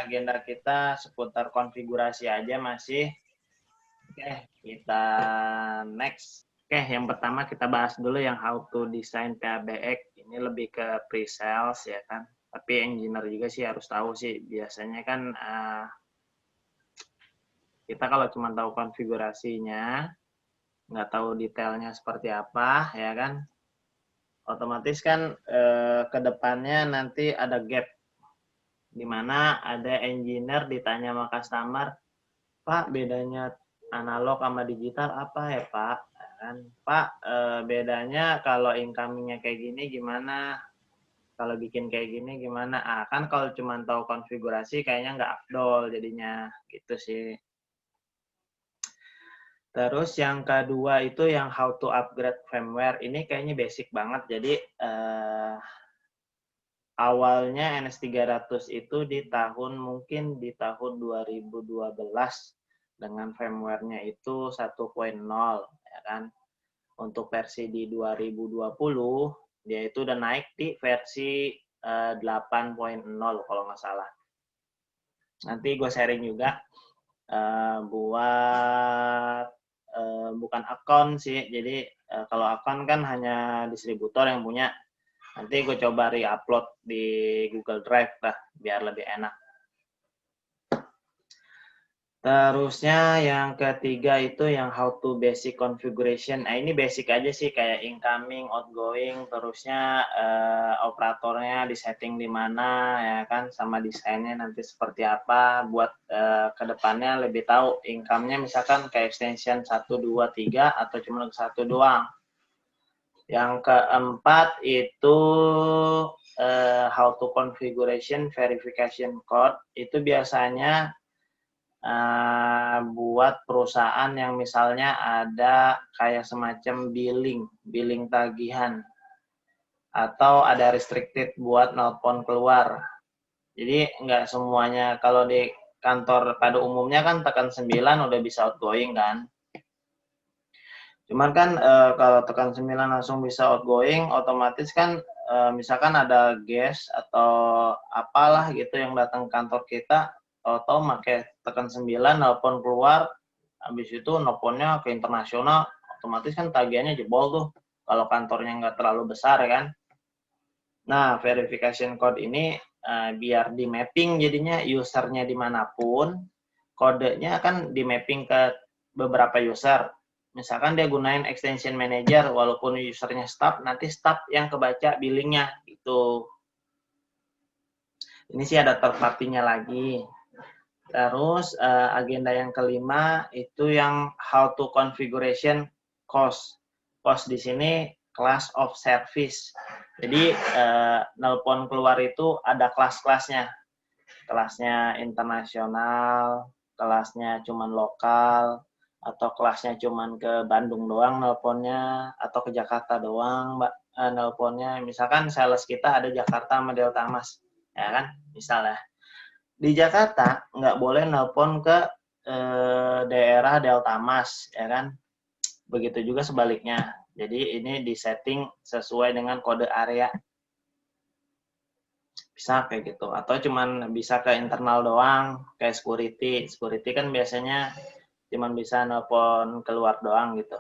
agenda kita seputar konfigurasi aja masih. Oke, kita next. Oke, yang pertama kita bahas dulu yang how to design PABX. Ini lebih ke pre-sales ya kan. Tapi engineer juga sih harus tahu sih. Biasanya kan kita kalau cuma tahu konfigurasinya, nggak tahu detailnya seperti apa ya kan, otomatis kan ke depannya nanti ada gap. Di mana ada engineer ditanya sama customer, Pak, bedanya analog sama digital apa ya Pak? Kan, Pak, bedanya kalau incomingnya kayak gini gimana? Kalau bikin kayak gini gimana? Kan kalau cuma tahu konfigurasi kayaknya nggak afdol jadinya, gitu sih. Terus yang kedua itu yang how to upgrade firmware. Ini kayaknya basic banget. Jadi awalnya NS300 itu mungkin di tahun 2012 dengan firmware-nya itu 1.0 ya kan. Untuk versi di 2020 dia itu udah naik di versi 8.0 kalau nggak salah. Nanti gue sharing juga buat bukan akun sih. Jadi kalau akun kan hanya distributor yang punya. Nanti gue coba re-upload di Google Drive lah, biar lebih enak. Terusnya yang ketiga itu yang how to basic configuration. Nah ini basic aja sih, kayak incoming, outgoing, terusnya operatornya disetting di mana ya kan, sama desainnya nanti seperti apa buat kedepannya lebih tahu income-nya misalkan kayak extension 1, 2, 3 atau cuma 1 doang. Yang keempat itu how to configuration verification code. Itu biasanya buat perusahaan yang misalnya ada kayak semacam billing tagihan, atau ada restricted buat nelpon keluar. Jadi nggak semuanya, kalau di kantor pada umumnya kan tekan 9 udah bisa outgoing kan. Cuman kan kalau tekan 9 langsung bisa outgoing, otomatis kan misalkan ada guest atau apalah gitu yang datang ke kantor kita, atau pakai tekan 9 nelpon keluar, habis itu nelponnya ke internasional, otomatis kan tagihannya jebol tuh kalau kantornya nggak terlalu besar kan. Nah, verification code ini biar di mapping jadinya usernya dimanapun, kodenya kan di mapping ke beberapa user. Misalkan dia gunain extension manager, walaupun usernya staff, nanti staff yang kebaca billingnya gitu. Ini sih ada third party-nya lagi. Terus agenda yang kelima itu yang how to configuration cost. Cost di sini class of service. Jadi nelpon keluar itu ada kelas-kelasnya. Kelasnya internasional, kelasnya cuman lokal, atau kelasnya cuman ke Bandung doang nelponnya, atau ke Jakarta doang nelponnya. Misalkan sales kita ada Jakarta sama Delta Mas, ya kan, misalnya. Di Jakarta nggak boleh nelpon ke daerah Delta Mas, ya kan. Begitu juga sebaliknya. Jadi ini disetting sesuai dengan kode area. Bisa kayak gitu, atau cuman bisa ke internal doang, kayak security kan biasanya cuman bisa nelpon keluar doang gitu.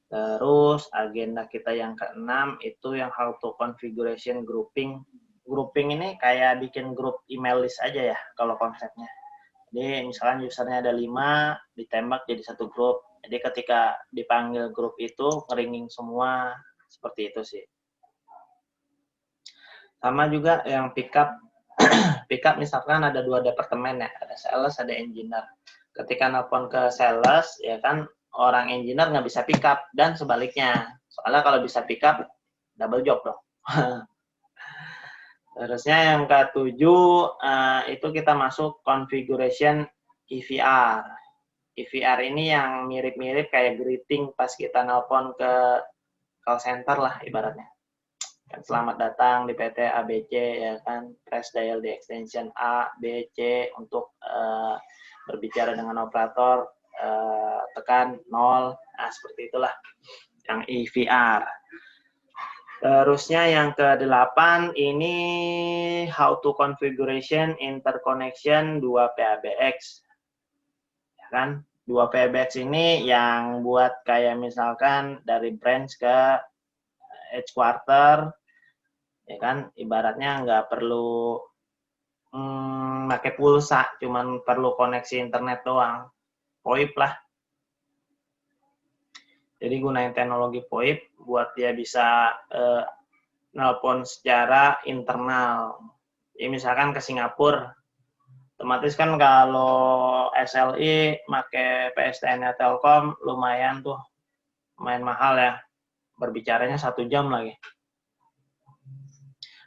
Terus agenda kita yang keenam itu yang how to configuration grouping. Grouping ini kayak bikin grup email list aja ya kalau konsepnya. Jadi misalnya usernya ada 5, ditembak jadi satu grup. Jadi ketika dipanggil grup itu ngeringing semua, seperti itu sih. Sama juga yang pickup misalkan ada 2 departemen ya, ada sales, ada engineer. Ketika nelpon ke sales, ya kan orang engineer nggak bisa pickup, dan sebaliknya. Soalnya kalau bisa pickup, double job dong. Terusnya yang ke-7, itu kita masuk configuration EVR. EVR ini yang mirip-mirip kayak greeting pas kita nelpon ke call center lah ibaratnya. Selamat datang di PT ABC, ya kan, press dial di extension A, B, C untuk berbicara dengan operator, tekan 0, nah seperti itulah yang EVR. Terusnya yang ke-8 ini how to configuration interconnection 2 PABX. Ya kan? 2 PABX ini yang buat kayak misalkan dari branch ke headquarter, ya kan? Ibaratnya nggak perlu pakai pulsa, cuman perlu koneksi internet doang. VoIP lah. Jadi gunain teknologi VoIP buat dia bisa nelpon secara internal. Ya, misalkan ke Singapura, otomatis kan kalau SLI pakai PSTN-nya Telkom lumayan tuh, lumayan mahal ya. Berbicaranya 1 jam lagi.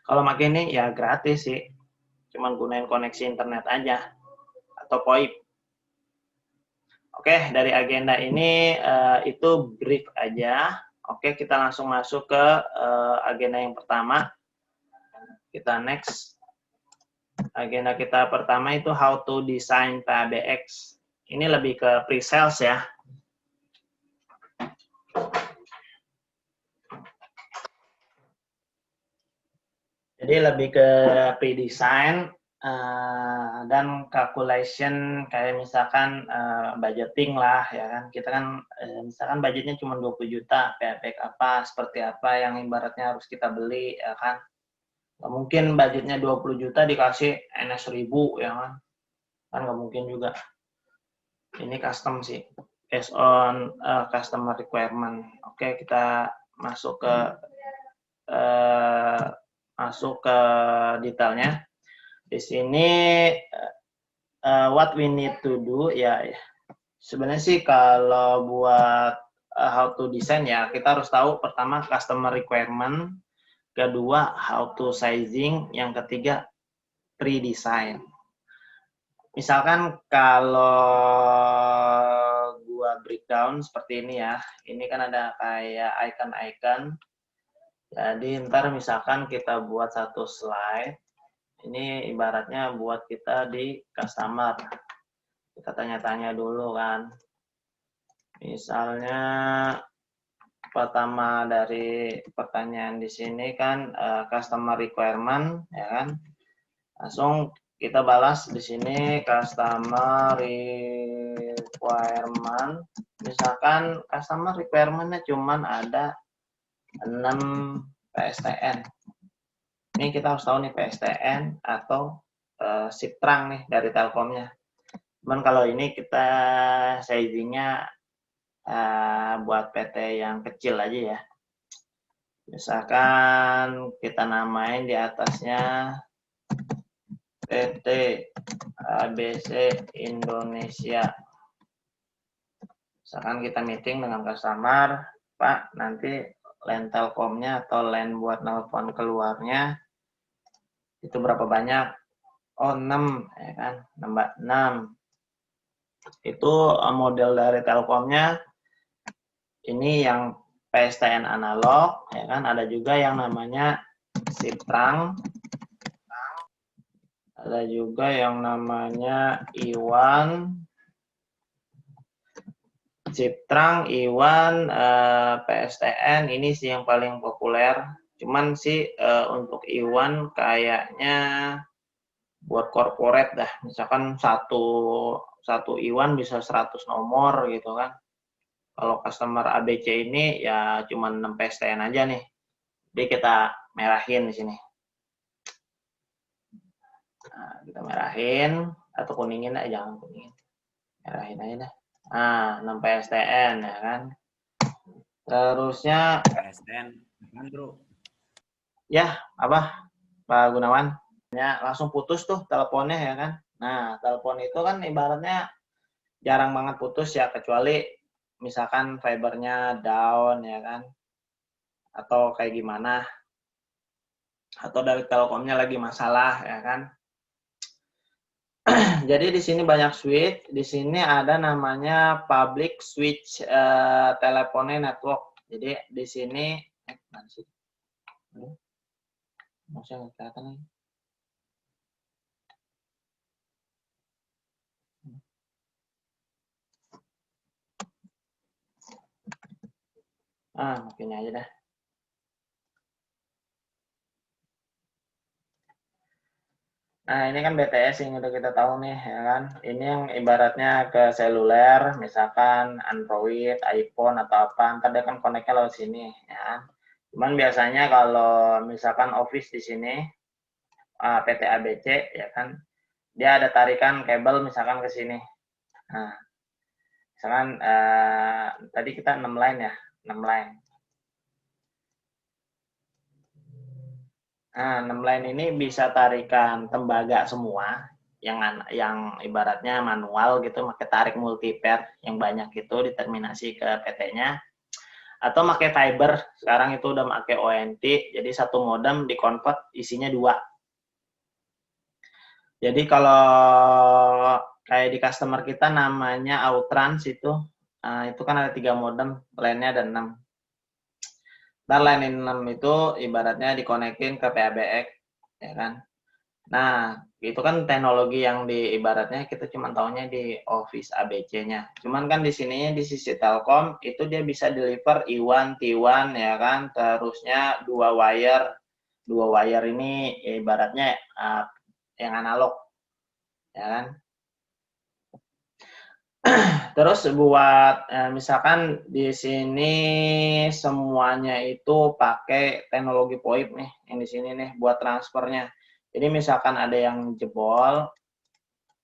Kalau pakai ini ya gratis sih, cuman gunain koneksi internet aja atau VoIP. Oke, dari agenda ini itu brief aja. Oke, kita langsung masuk ke agenda yang pertama. Kita next. Agenda kita pertama itu how to design PABX. Ini lebih ke pre-sales ya. Jadi lebih ke pre-design dan calculation kayak misalkan budgeting lah ya kan. Kita kan misalkan budgetnya cuma 20 juta, PABX apa, seperti apa yang ibaratnya harus kita beli ya kan. Nggak mungkin budgetnya 20 juta dikasih NS 1000 ya kan. Kan nggak mungkin juga. Ini custom sih, based on customer requirement. Oke, kita masuk ke detailnya. Di sini what we need to do ya. Sebenarnya sih kalau buat how to design ya kita harus tahu pertama customer requirement, kedua how to sizing, yang ketiga pre-design. Misalkan kalau gua breakdown seperti ini ya, ini kan ada kayak icon-icon. Jadi ntar misalkan kita buat satu slide, ini ibaratnya buat kita di customer. Kita tanya-tanya dulu kan. Misalnya pertama dari pertanyaan di sini kan customer requirement ya kan. Langsung kita balas di sini customer requirement. Misalkan customer requirement-nya cuman ada 6 PSTN. Ini kita harus tahu nih PSTN atau Siptrang nih dari Telkomnya. Cuman kalau ini kita sizingnya buat PT yang kecil aja ya. Misalkan kita namain di atasnya PT ABC Indonesia. Misalkan kita meeting dengan customer, Pak, nanti line Telkomnya atau line buat nelpon keluarnya itu berapa banyak? Oh, 6, ya kan? Nambah 6. Itu model dari Telkomnya. Ini yang PSTN analog, ya kan? Ada juga yang namanya Siptrang. Ada juga yang namanya Iwan. Siptrang, Iwan, PSTN ini sih yang paling populer. Cuman sih untuk Iwan kayaknya buat corporate dah. Misalkan satu Iwan bisa 100 nomor gitu kan. Kalau customer ABC ini ya cuma 6 PSTN aja nih. Jadi kita merahin di sini. Nah, kita merahin atau kuningin aja, jangan kuningin. Merahin aja dah. Nah, 6 PSTN ya kan. Terusnya PSTN, bro. Ya, apa Pak Gunawan? Ya, langsung putus tuh teleponnya ya kan. Nah, telepon itu kan ibaratnya jarang banget putus ya, kecuali misalkan fibernya down ya kan. Atau kayak gimana. Atau dari Telkomnya lagi masalah ya kan. Jadi di sini banyak switch. Di sini ada namanya public switch telephone network. Jadi di sini mana sih? Maksudnya nggak kelihatan nih. Mungkin aja dah. Nah, ini kan BTS yang udah kita tahu nih, ya kan. Ini yang ibaratnya ke seluler, misalkan Android, iPhone, atau apa, ntar dia kan connect-nya lewat sini, ya kan. Cuman biasanya kalau misalkan Office di sini, PT ABC, ya kan, dia ada tarikan kabel misalkan ke sini. Nah, misalkan tadi kita 6 line ya, 6 line. Nah, 6 line ini bisa tarikan tembaga semua, yang ibaratnya manual gitu, pakai tarik multipair yang banyak itu determinasi ke PT-nya, atau pakai fiber. Sekarang itu udah pakai ONT, jadi satu modem di-convert isinya 2. Jadi kalau kayak di customer kita namanya Outrans itu kan ada 3 modem, line-nya ada 6. Dan line 6 itu ibaratnya dikonekin ke PABX, ya kan. Nah, itu kan teknologi yang ibaratnya kita cuma tahunya di Office ABC-nya. Cuman kan di sininya di sisi Telkom itu dia bisa deliver I1, T1, ya kan. Terusnya 2 wire. 2 wire ini ya ibaratnya yang analog, ya kan. Terus buat misalkan di sini semuanya itu pakai teknologi VoIP nih, yang di sini nih buat transfernya. Jadi misalkan ada yang jebol,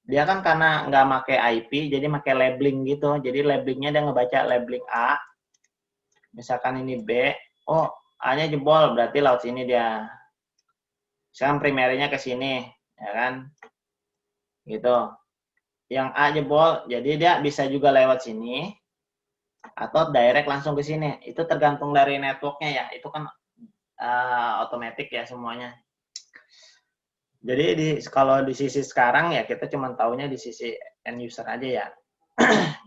dia kan karena nggak pakai IP, jadi pakai labeling gitu. Jadi labelingnya dia ngebaca labeling A, misalkan ini B, oh A-nya jebol, berarti lewat sini dia. Misalkan primernya ke sini, ya kan, gitu. Yang A jebol, jadi dia bisa juga lewat sini, atau direct langsung ke sini. Itu tergantung dari networknya ya, itu kan otomatis ya semuanya. Jadi kalau di sisi sekarang ya kita cuma tahunya di sisi end user aja ya.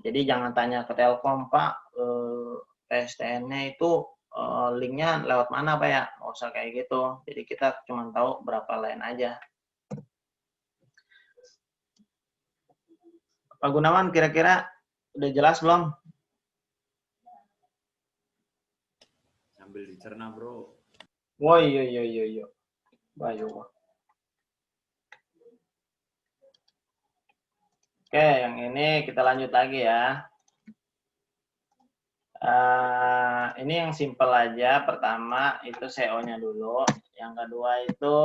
Jadi jangan tanya ke Telkom, Pak, PSTN-nya itu linknya lewat mana Pak ya? Nggak usah kayak gitu. Jadi kita cuma tahu berapa line aja. Pak Gunawan, kira-kira udah jelas belum? Sambil dicerna, bro. Wah, iya. Bayu. Oke, yang ini kita lanjut lagi ya. Ini yang simple aja. Pertama itu SEO-nya dulu. Yang kedua itu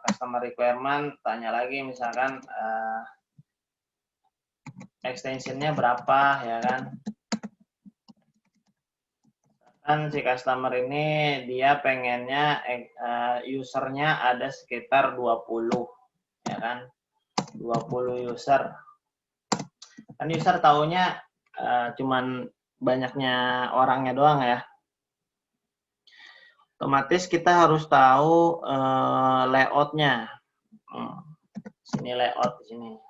customer requirement. Tanya lagi misalkan extension-nya berapa, ya kan? Kan si customer ini dia pengennya usernya ada sekitar 20, ya kan? 20 user. Kan user taunya cuman banyaknya orangnya doang ya. Otomatis kita harus tahu layout-nya. Sini layout, sini. Layout.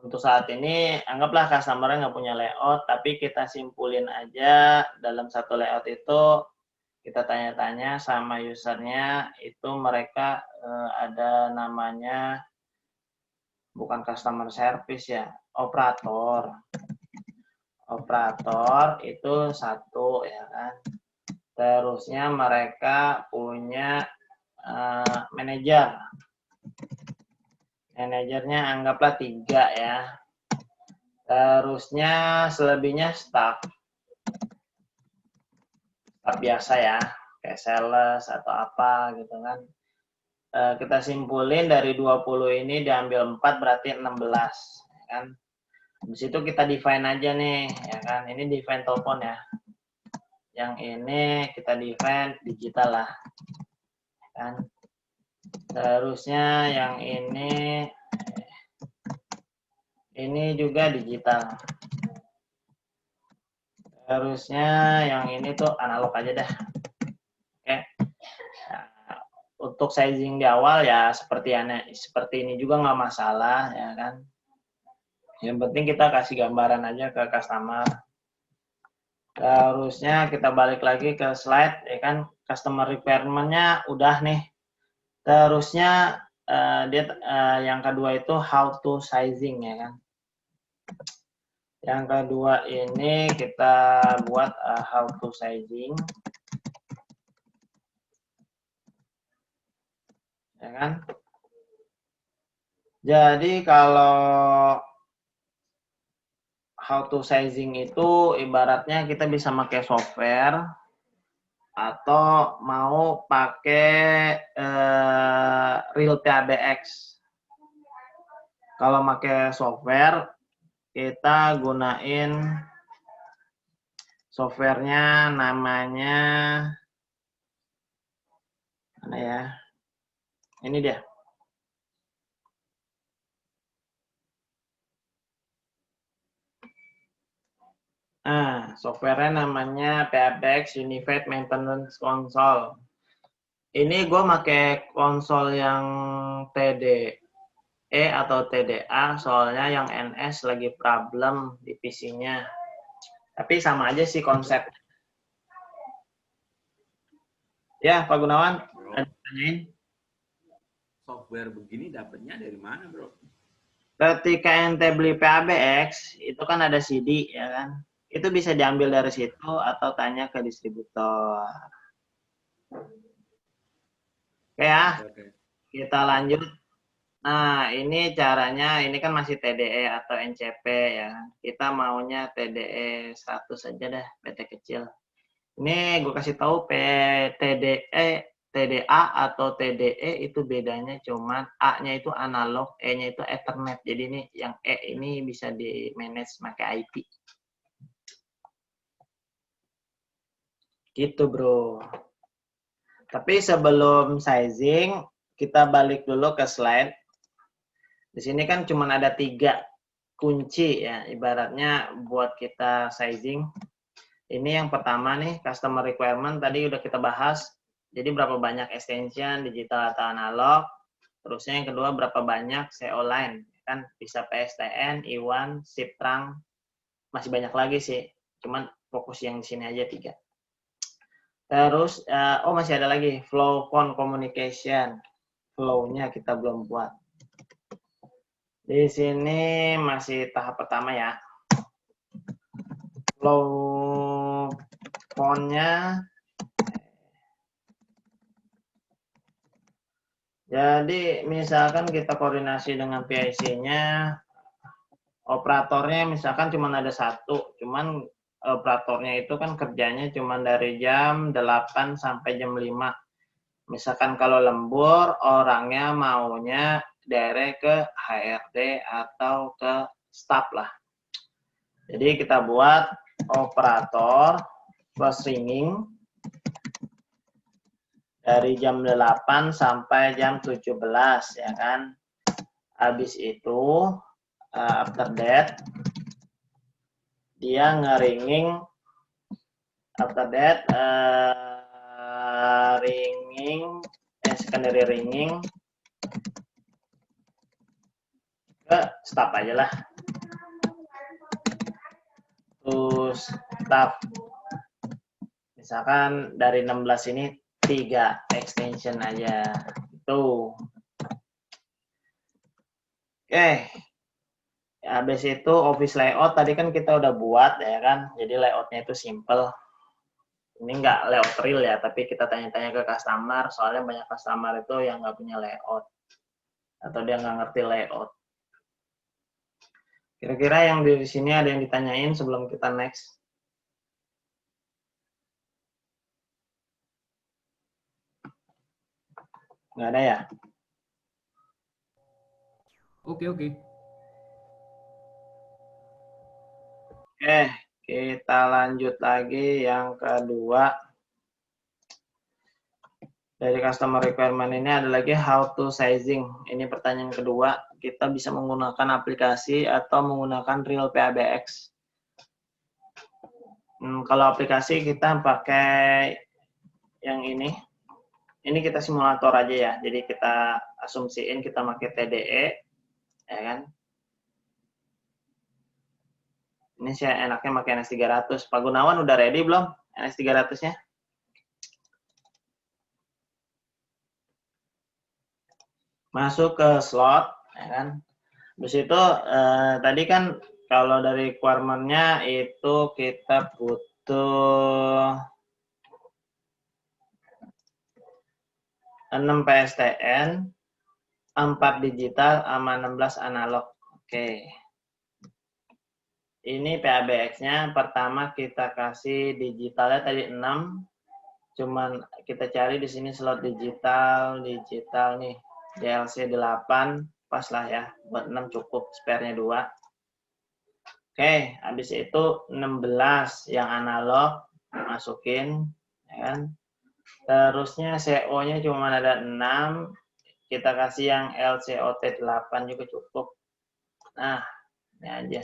Untuk saat ini, anggaplah customer-nya nggak punya layout, tapi kita simpulin aja dalam satu layout itu, kita tanya-tanya sama usernya, itu mereka ada namanya, bukan customer service ya, operator. Operator itu satu, ya kan. Terusnya mereka punya manajer. Manajernya anggaplah 3 ya. Terusnya selebihnya staff. Staff biasa ya, kayak sales atau apa gitu kan. Kita simpulin dari 20 ini diambil 4 berarti 16, ya kan. Habis itu kita define aja nih, ya kan. Ini define telepon ya. Yang ini kita define digital lah, kan. Terusnya yang ini juga digital. Terusnya yang ini tuh analog aja dah. Oke. Nah, untuk sizing di awal ya seperti ini juga nggak masalah, ya kan. Yang penting kita kasih gambaran aja ke customer. Terusnya kita balik lagi ke slide, ya kan. Customer requirement-nya udah nih. Terusnya yang kedua itu how to sizing, ya kan. Yang kedua ini kita buat how to sizing. Ya kan? Jadi kalau how to sizing itu ibaratnya kita bisa pakai software atau mau pakai real PABX. Kalau pakai software kita gunain softwarenya namanya mana ya? Ini dia. Nah, softwarenya namanya PABX Unified Maintenance Console. Ini gue pakai konsol yang TDE atau TDA, soalnya yang NS lagi problem di PC-nya. Tapi sama aja sih konsep. Ya, Pak Gunawan, Bro, ada tanyain. software begini dapatnya dari mana, bro? Ketika ente beli PABX, itu kan ada CD, ya kan? Itu bisa diambil dari situ atau tanya ke distributor. Oke ya, Oke. kita lanjut. Nah, ini caranya, ini kan masih TDE atau NCP ya. Kita maunya TDE 100 aja dah, PT kecil. Ini gue kasih tahu TDE, TDA atau TDE itu bedanya cuman A-nya itu analog, E-nya itu Ethernet. Jadi ini yang E ini bisa di manage pakai IP. Gitu, bro. Tapi sebelum sizing, kita balik dulu ke slide. Di sini kan cuma ada 3 kunci ya, ibaratnya buat kita sizing. Ini yang pertama nih, customer requirement tadi udah kita bahas. Jadi berapa banyak extension digital atau analog. Terusnya yang kedua berapa banyak CO line. Kan bisa PSTN, I1, SIP trunk. Masih banyak lagi sih. Cuman fokus yang di sini aja 3. Terus, masih ada lagi flow phone communication. Flow-nya kita belum buat. Di sini masih tahap pertama ya. Flow phone-nya. Jadi misalkan kita koordinasi dengan PIC-nya, operatornya misalkan cuma ada 1, cuman operatornya itu kan kerjanya cuma dari jam 8 sampai jam 5. Misalkan kalau lembur, orangnya maunya direct ke HRD atau ke staff lah. Jadi kita buat operator first ringing dari jam 8 sampai jam 17 ya kan. Habis itu after that dia ngeringing, after that secondary ringing ke staff aja lah. Terus staff misalkan dari 16 ini 3 extension aja itu. Oke. Habis itu office layout tadi kan kita udah buat ya kan. Jadi layoutnya itu simple. Ini nggak layout real ya, tapi kita tanya-tanya ke customer, soalnya banyak customer itu yang nggak punya layout atau dia nggak ngerti layout. Kira-kira yang di sini ada yang ditanyain sebelum kita next? Nggak ada ya? Oke. Oke, kita lanjut lagi yang kedua. Dari customer requirement ini ada lagi how to sizing. Ini pertanyaan kedua. Kita bisa menggunakan aplikasi atau menggunakan real PABX. Kalau aplikasi kita pakai yang ini. Ini kita simulator aja ya. Jadi kita asumsiin kita pakai TDE, ya kan? Ini saya enaknya pakai NS300. Pak Gunawan udah ready belum NS300-nya? Masuk ke slot, ya kan? Terus itu tadi kan Kalau dari requirement-nya itu kita butuh 6 PSTN, 4 digital, sama 16 analog. Oke. Ini PABX-nya, pertama kita kasih digitalnya tadi 6, cuman kita cari di sini slot digital nih, DLC 8, pas lah ya, buat 6 cukup, spare-nya 2. Oke, habis itu 16 yang analog, masukin, ya kan. Terusnya CO-nya cuma ada 6, kita kasih yang LCOT 8 juga cukup. Nah, ini aja.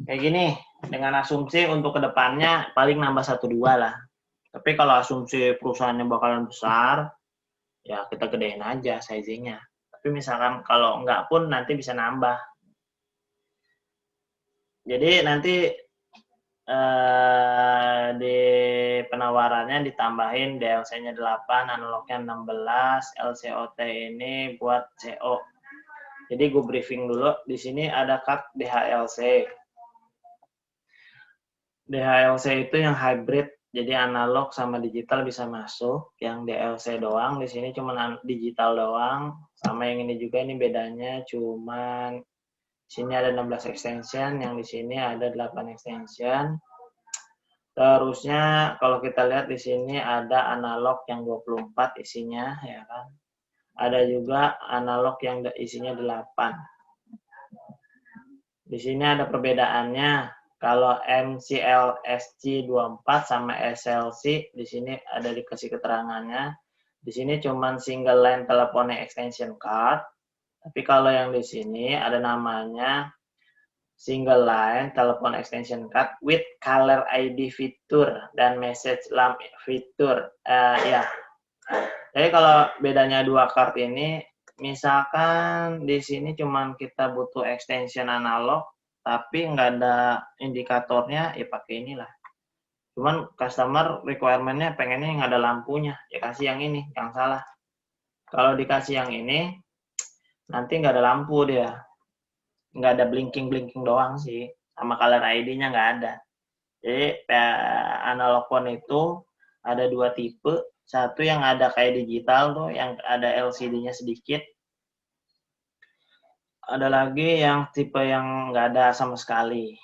Kayak gini, dengan asumsi untuk kedepannya paling nambah 1-2 lah. Tapi kalau asumsi perusahaannya bakalan besar, ya kita gedein aja sizingnya. Tapi misalkan kalau enggak pun nanti bisa nambah. Jadi nanti di penawarannya ditambahin DLC-nya 8, analognya 16, LCOT ini buat CO. Jadi gue briefing dulu, di sini ada card DHLC. DHLC itu yang hybrid, jadi analog sama digital bisa masuk. Yang DLC doang, di sini cuma digital doang. Sama yang ini juga, ini bedanya cuman di sini ada 16 extension, yang di sini ada 8 extension. Terusnya kalau kita lihat di sini ada analog yang 24 isinya, ya kan. Ada juga analog yang isinya 8. Di sini ada perbedaannya. Kalau MCLSC 24 sama SLC, di sini ada dikasih keterangannya. Di sini cuma single line telephone extension card. Tapi kalau yang di sini ada namanya single line telephone extension card with caller ID fitur dan message lamp fitur. Ya. Jadi kalau bedanya dua card ini, misalkan di sini cuma kita butuh extension analog, tapi nggak ada indikatornya, ya pakai inilah. Cuman customer requirement-nya pengennya yang ada lampunya, ya kasih yang ini, yang salah. Kalau dikasih yang ini, nanti nggak ada lampu dia. Nggak ada blinking-blinking doang sih, sama color ID-nya nggak ada. Jadi analog phone itu ada 2 tipe. Satu yang ada kayak digital tuh, yang ada LCD-nya sedikit. Ada lagi yang tipe yang nggak ada sama sekali.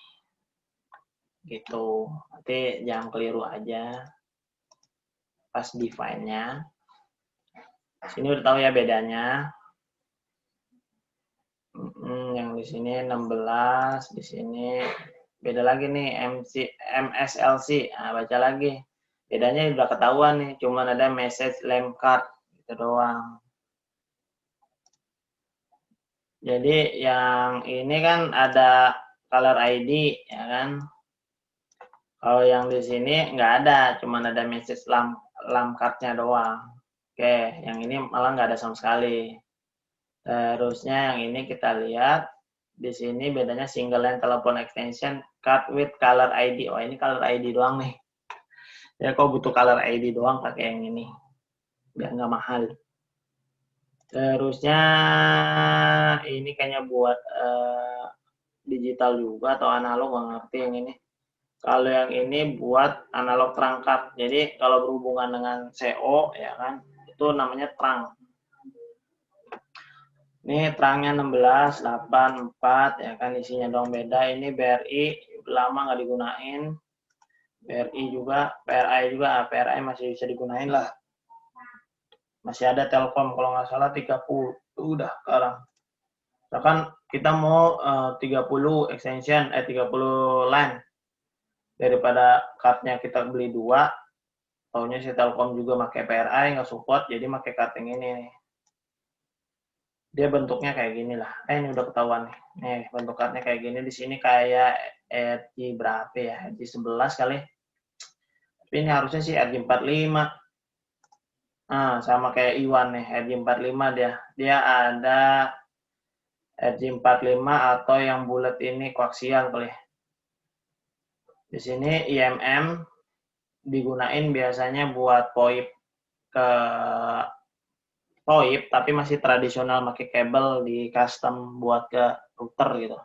Gitu. Nanti jangan keliru aja pas define-nya. Sini udah tahu ya bedanya. Yang di sini 16, di sini beda lagi nih MSLC. Nah, baca lagi. Bedanya udah ketahuan nih, cuman ada message lamp card gitu doang. Jadi yang ini kan ada color ID, ya kan. Kalau yang di sini nggak ada, cuman ada message lamp card-nya doang. Oke, yang ini malah nggak ada sama sekali. Terusnya yang ini kita lihat, di sini bedanya single line telephone extension card with color ID. Oh, ini color ID doang nih. Ya, kok butuh color ID doang pakai yang ini, biar nggak mahal. Terusnya ini kayaknya buat digital juga atau analog, nggak ngerti yang ini. Kalau yang ini buat analog terangkat. Jadi kalau berhubungan dengan CO, ya kan, itu namanya terang. Ini terangnya 16, 8, 4, ya kan, isinya doang beda. Ini BRI lama nggak digunain. BRI juga, PRI juga, PRI masih bisa digunain lah. Masih ada Telkom kalau nggak salah 30, udah sekarang. Misalkan kita mau 30 extension, 30 line. Daripada cardnya kita beli 2, taunya si Telkom juga pakai PRI, nggak support, jadi pakai card yang ini nih. Dia bentuknya kayak gini lah. Ini udah ketahuan nih. Nih, bentuk cardnya kayak gini. Di sini kayak RG berapa ya? RG 11 kali. Tapi ini harusnya sih RG 45. Nah, sama kayak Iwan nih, RG 45 dia. Dia ada RG 45 atau yang bulat ini koaksial kali. Di sini IMM digunain biasanya buat VoIP ke VoIP, tapi masih tradisional pakai kabel di custom buat ke router gitu.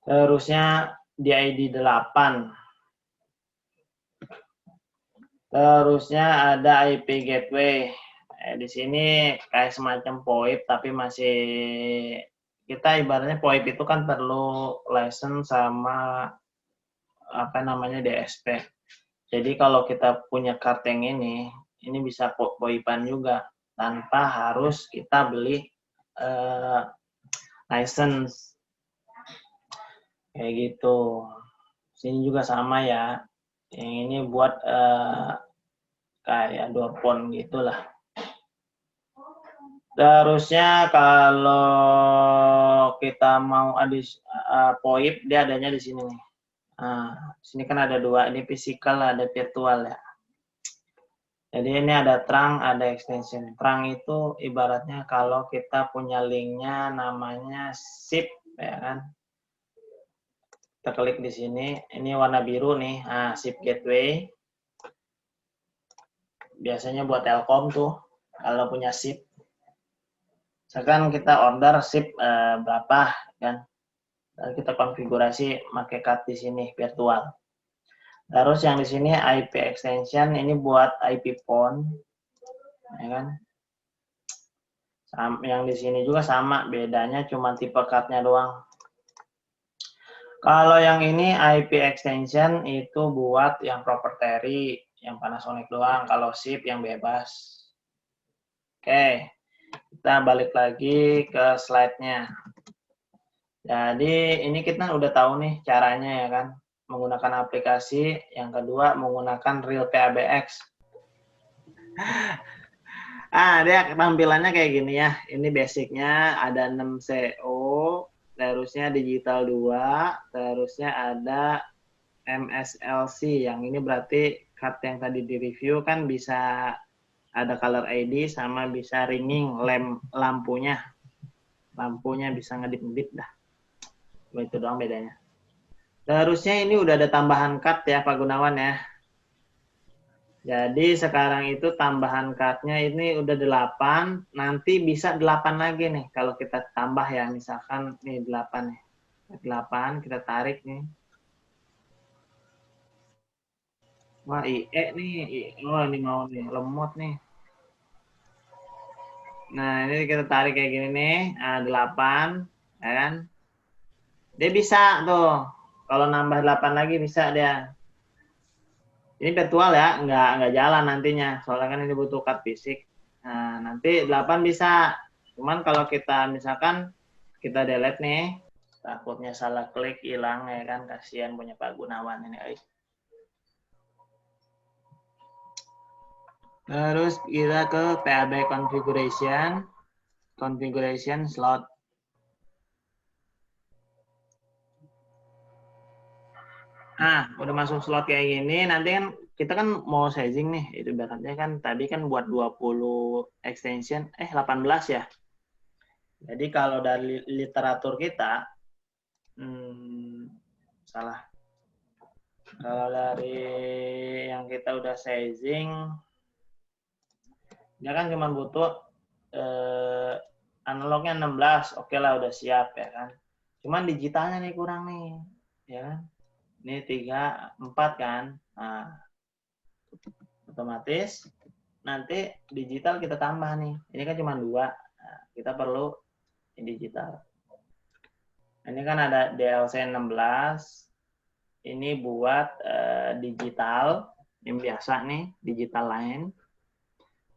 Terusnya di ID 8. Terusnya ada IP gateway. Di sini kayak semacam VoIP tapi masih kita ibaratnya VoIP itu kan perlu license sama apa namanya DSP. Jadi kalau kita punya card yang ini bisa VoIP-an juga tanpa harus kita beli license. Kayak gitu. Sini juga sama ya. Yang ini buat kayak door phone gitulah. Terusnya kalau kita mau VoIP dia adanya di sini nih. Nah, sini kan ada dua, ini physical ada virtual ya. Jadi ini ada trunk, ada extension. Trunk itu ibaratnya kalau kita punya linknya namanya SIP ya kan. Kita klik di sini, ini warna biru nih, SIP gateway. Biasanya buat Telkom tuh kalau punya SIP. Misalkan kita order SIP berapa kan, lalu kita konfigurasi pakai card di sini virtual. Terus yang di sini IP extension ini buat IP phone, ya kan? Yang di sini juga sama, bedanya cuma tipe cardnya doang. Kalau yang ini IP extension itu buat yang proprietary, yang Panasonic doang. Kalau SIP yang bebas. Oke. Kita balik lagi ke slide-nya. Jadi ini kita udah tahu nih caranya ya kan, menggunakan aplikasi. Yang kedua menggunakan real PABX. Dia tampilannya kayak gini ya. Ini basicnya ada 6 CO, terusnya digital 2, terusnya ada MSLC. Yang ini berarti card yang tadi di review kan bisa ada color ID sama bisa ringing lampunya. Lampunya bisa ngedip-ngedip dah. Itu doang bedanya. Terusnya ini udah ada tambahan card ya Pak Gunawan ya. Jadi sekarang itu tambahan cardnya ini udah 8, nanti bisa 8 lagi nih kalau kita tambah ya, misalkan nih 8 nih. 8 kita tarik nih. Wah, IE nih. Oh, ini mau nih, lemot nih. Nah, ini kita tarik kayak gini nih, 8, ya kan? Dia bisa tuh. Kalau nambah 8 lagi bisa dia. Ini virtual ya, nggak jalan nantinya. Soalnya kan ini butuh card fisik. Nah, nanti 8 bisa. Cuman kalau kita misalkan kita delete nih, takutnya salah klik hilang ya kan, kasihan punya Pak Gunawan ini. Terus kita ke PAB configuration slot. Nah, udah masuk slot kayak gini, nanti kan kita kan mau sizing nih, itu ibaratnya kan tadi kan buat 20 extension, 18 ya. Jadi kalau dari literatur kita, salah. Kalau dari yang kita udah sizing, dia kan cuma butuh analognya 16, oke lah udah siap ya kan. Cuman digitalnya nih kurang nih, ya kan. Ini 3, 4 kan. Nah, otomatis nanti digital kita tambah nih. Ini kan cuma 2. Nah, kita perlu digital. Ini kan ada DLC 16. Ini buat digital. Yang biasa nih, digital lain.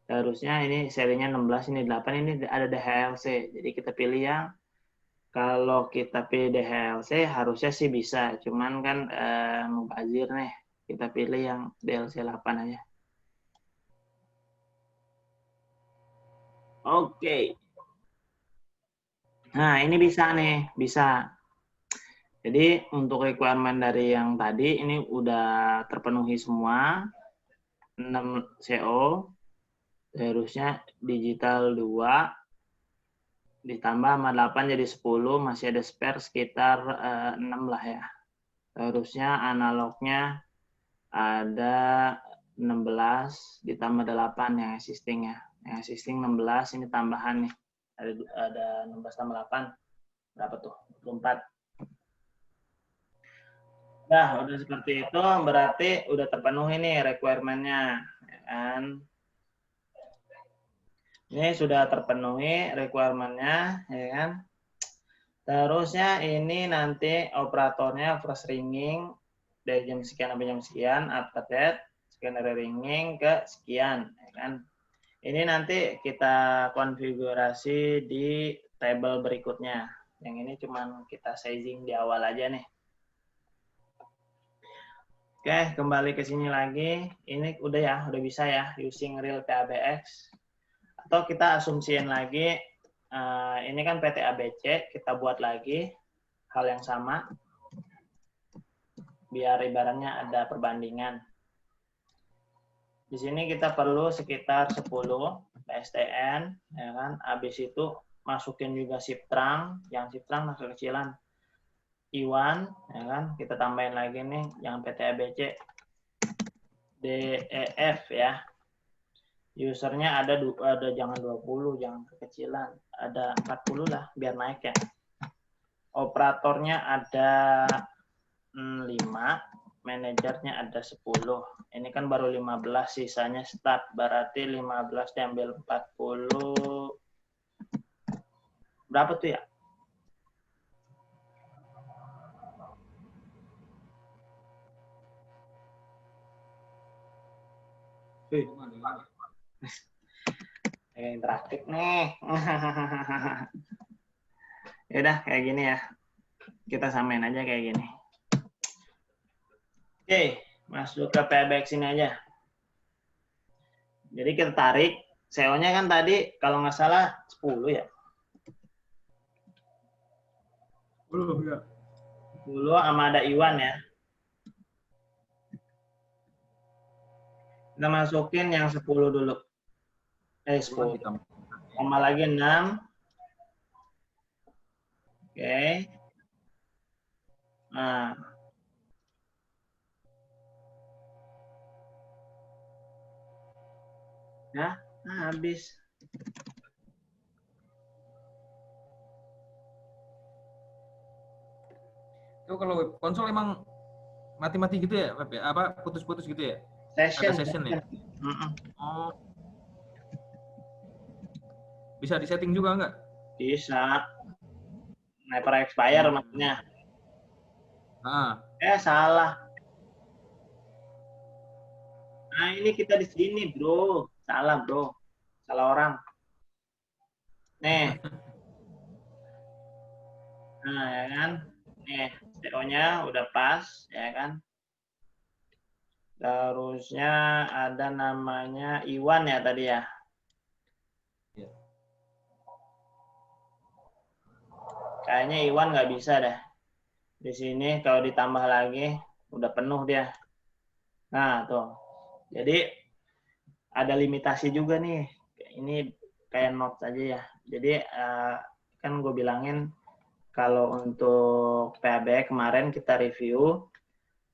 Harusnya ini serinya 16, ini 8, ini ada DLC. Jadi kita pilih yang kalau kita pilih DLC harusnya sih bisa, cuman kan mubazir nih, kita pilih yang DLC 8 aja. Oke. Nah, ini bisa nih, bisa. Jadi untuk requirement dari yang tadi ini udah terpenuhi semua. 6 CO, harusnya digital 2, ditambah sama 8 jadi 10, masih ada spare sekitar 6 lah ya. Harusnya analognya ada 16 ditambah 8 yang existing ya. Yang existing 16, ini tambahan nih. Ada 16 tambah 8, berapa tuh? 24. Nah, udah seperti itu berarti udah terpenuhi nih requirement-nya, ya kan? Ini sudah terpenuhi requirement-nya, ya kan? Terusnya ini nanti operatornya first ringing dari jam sekian sampai jam sekian, after that secondary ringing ke sekian, ya kan? Ini nanti kita konfigurasi di table berikutnya. Yang ini cuman kita sizing di awal aja nih. Oke, kembali ke sini lagi. Ini udah ya, udah bisa ya using real PABX. Atau kita asumsiin lagi, ini kan PT ABC, kita buat lagi hal yang sama. Biar ibaratnya ada perbandingan. Di sini kita perlu sekitar 10 PSTN, ya kan? Habis itu masukin juga SIPTRANG, yang SIPTRANG kekecilan. Iwan, ya kan? Kita tambahin lagi nih yang PT ABC DEF ya. Usernya ada jangan 20, jangan kekecilan. Ada 40 lah biar naik ya. Operatornya ada 5, manajernya ada 10. Ini kan baru 15, sisanya start. Berarti 15 diambil 40. Berapa tuh ya? Interaktif nih. Ya udah kayak gini ya. Kita samain aja kayak gini. Oke, masuk ke PBX ini aja. Jadi kita tarik. CO-nya kan tadi kalau nggak salah 10 ya. 10 ya. 10 sama ada Iwan ya. Kita masukin yang 10 dulu. 10. Tambah lagi 6. Oke. Nah. Ya, habis. Itu kalau web konsol emang mati-mati gitu ya, web ya? Apa putus-putus gitu ya? Session. Ada session ya? Oh. Bisa disetting juga nggak? Bisa. Never expire maksudnya. Salah. Nah, ini kita di sini, bro. Salah, bro. Salah orang. Nih. Nah, ya kan? Nih, CO-nya udah pas, ya kan? Terusnya ada namanya Iwan ya tadi ya. Kayaknya Iwan nggak bisa deh. Di sini kalau ditambah lagi, udah penuh dia. Nah, tuh. Jadi, ada limitasi juga nih. Ini kayak notes aja ya. Jadi, kan gue bilangin, kalau untuk PAB kemarin kita review,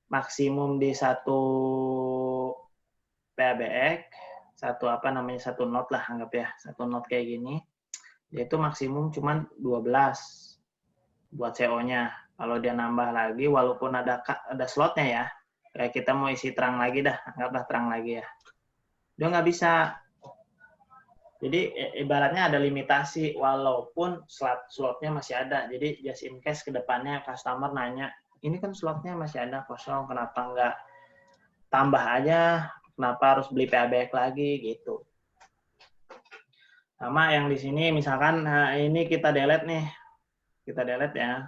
maksimum di satu PABX, satu note lah anggap ya, satu note kayak gini, yaitu maksimum cuman 12 buat CO-nya. Kalau dia nambah lagi, walaupun ada slotnya ya, kayak kita mau isi terang lagi dah, anggaplah terang lagi ya, dia nggak bisa. Jadi ibaratnya ada limitasi, walaupun slotnya masih ada. Jadi just in case kedepannya customer nanya, ini kan slotnya masih ada kosong, kenapa nggak tambah aja, kenapa harus beli PABX lagi gitu. Sama yang di sini misalkan ini kita delete nih, kita delete ya.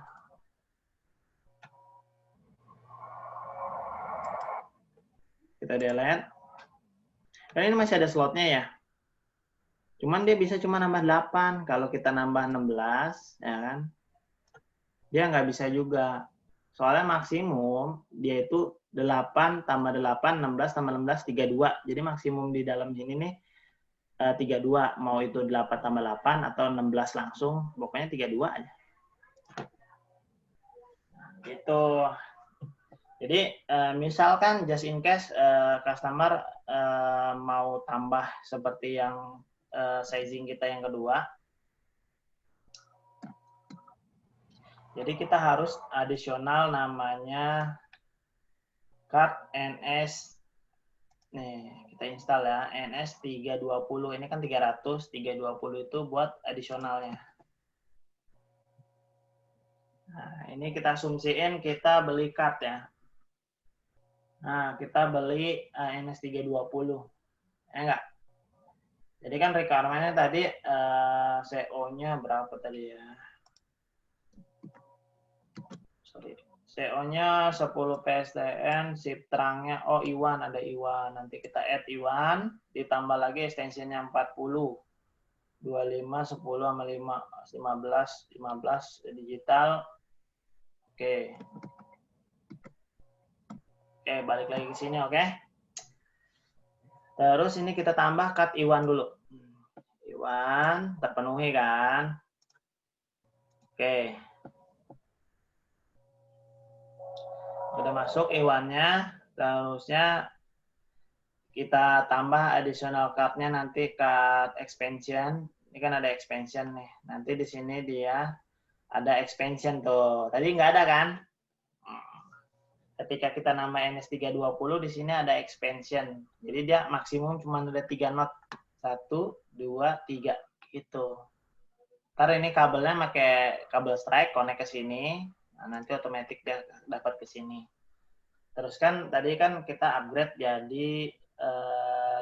Kita delete. Dan ini masih ada slotnya ya. Cuman dia bisa cuma nambah 8. Kalau kita nambah 16, ya kan? Dia nggak bisa juga. Soalnya maksimum dia itu 8 tambah 8, 16 tambah 16, 32. Jadi maksimum di dalam sini nih 32. Mau itu 8 tambah 8 atau 16 langsung. Pokoknya 32 aja. Nah, gitu. Jadi misalkan just in case customer mau tambah seperti yang sizing kita yang kedua. Jadi kita harus adisional namanya card NS. Nih, kita install ya, NS320. Ini kan 300, 320 itu buat additionalnya. Nah, ini kita asumsiin kita beli card ya. Nah, kita beli NS320. Ya enggak? Jadi kan requirement-nya tadi CO-nya berapa tadi ya? Sorry. CO-nya 10 PSTN, sip terangnya, oh Iwan, ada Iwan. Nanti kita add Iwan, ditambah lagi extensionnya 40. 25, 10, sama 5, 15 digital. Oke. Oke, balik lagi ke sini, oke? Terus ini kita tambah cut Iwan dulu. Iwan terpenuhi kan? Oke. Udah masuk Iwannya, terusnya kita tambah additional card-nya nanti card expansion. Ini kan ada expansion nih. Nanti di sini dia ada expansion tuh. Tadi nggak ada kan? Ketika kita nambah NS320 di sini ada expansion. Jadi dia maksimum cuma ada 3 not. 1, 2, 3 gitu. Ntar ini kabelnya pakai kabel strike connect ke sini. Nah, nanti otomatis dia dapat ke sini. Terus kan tadi kan kita upgrade jadi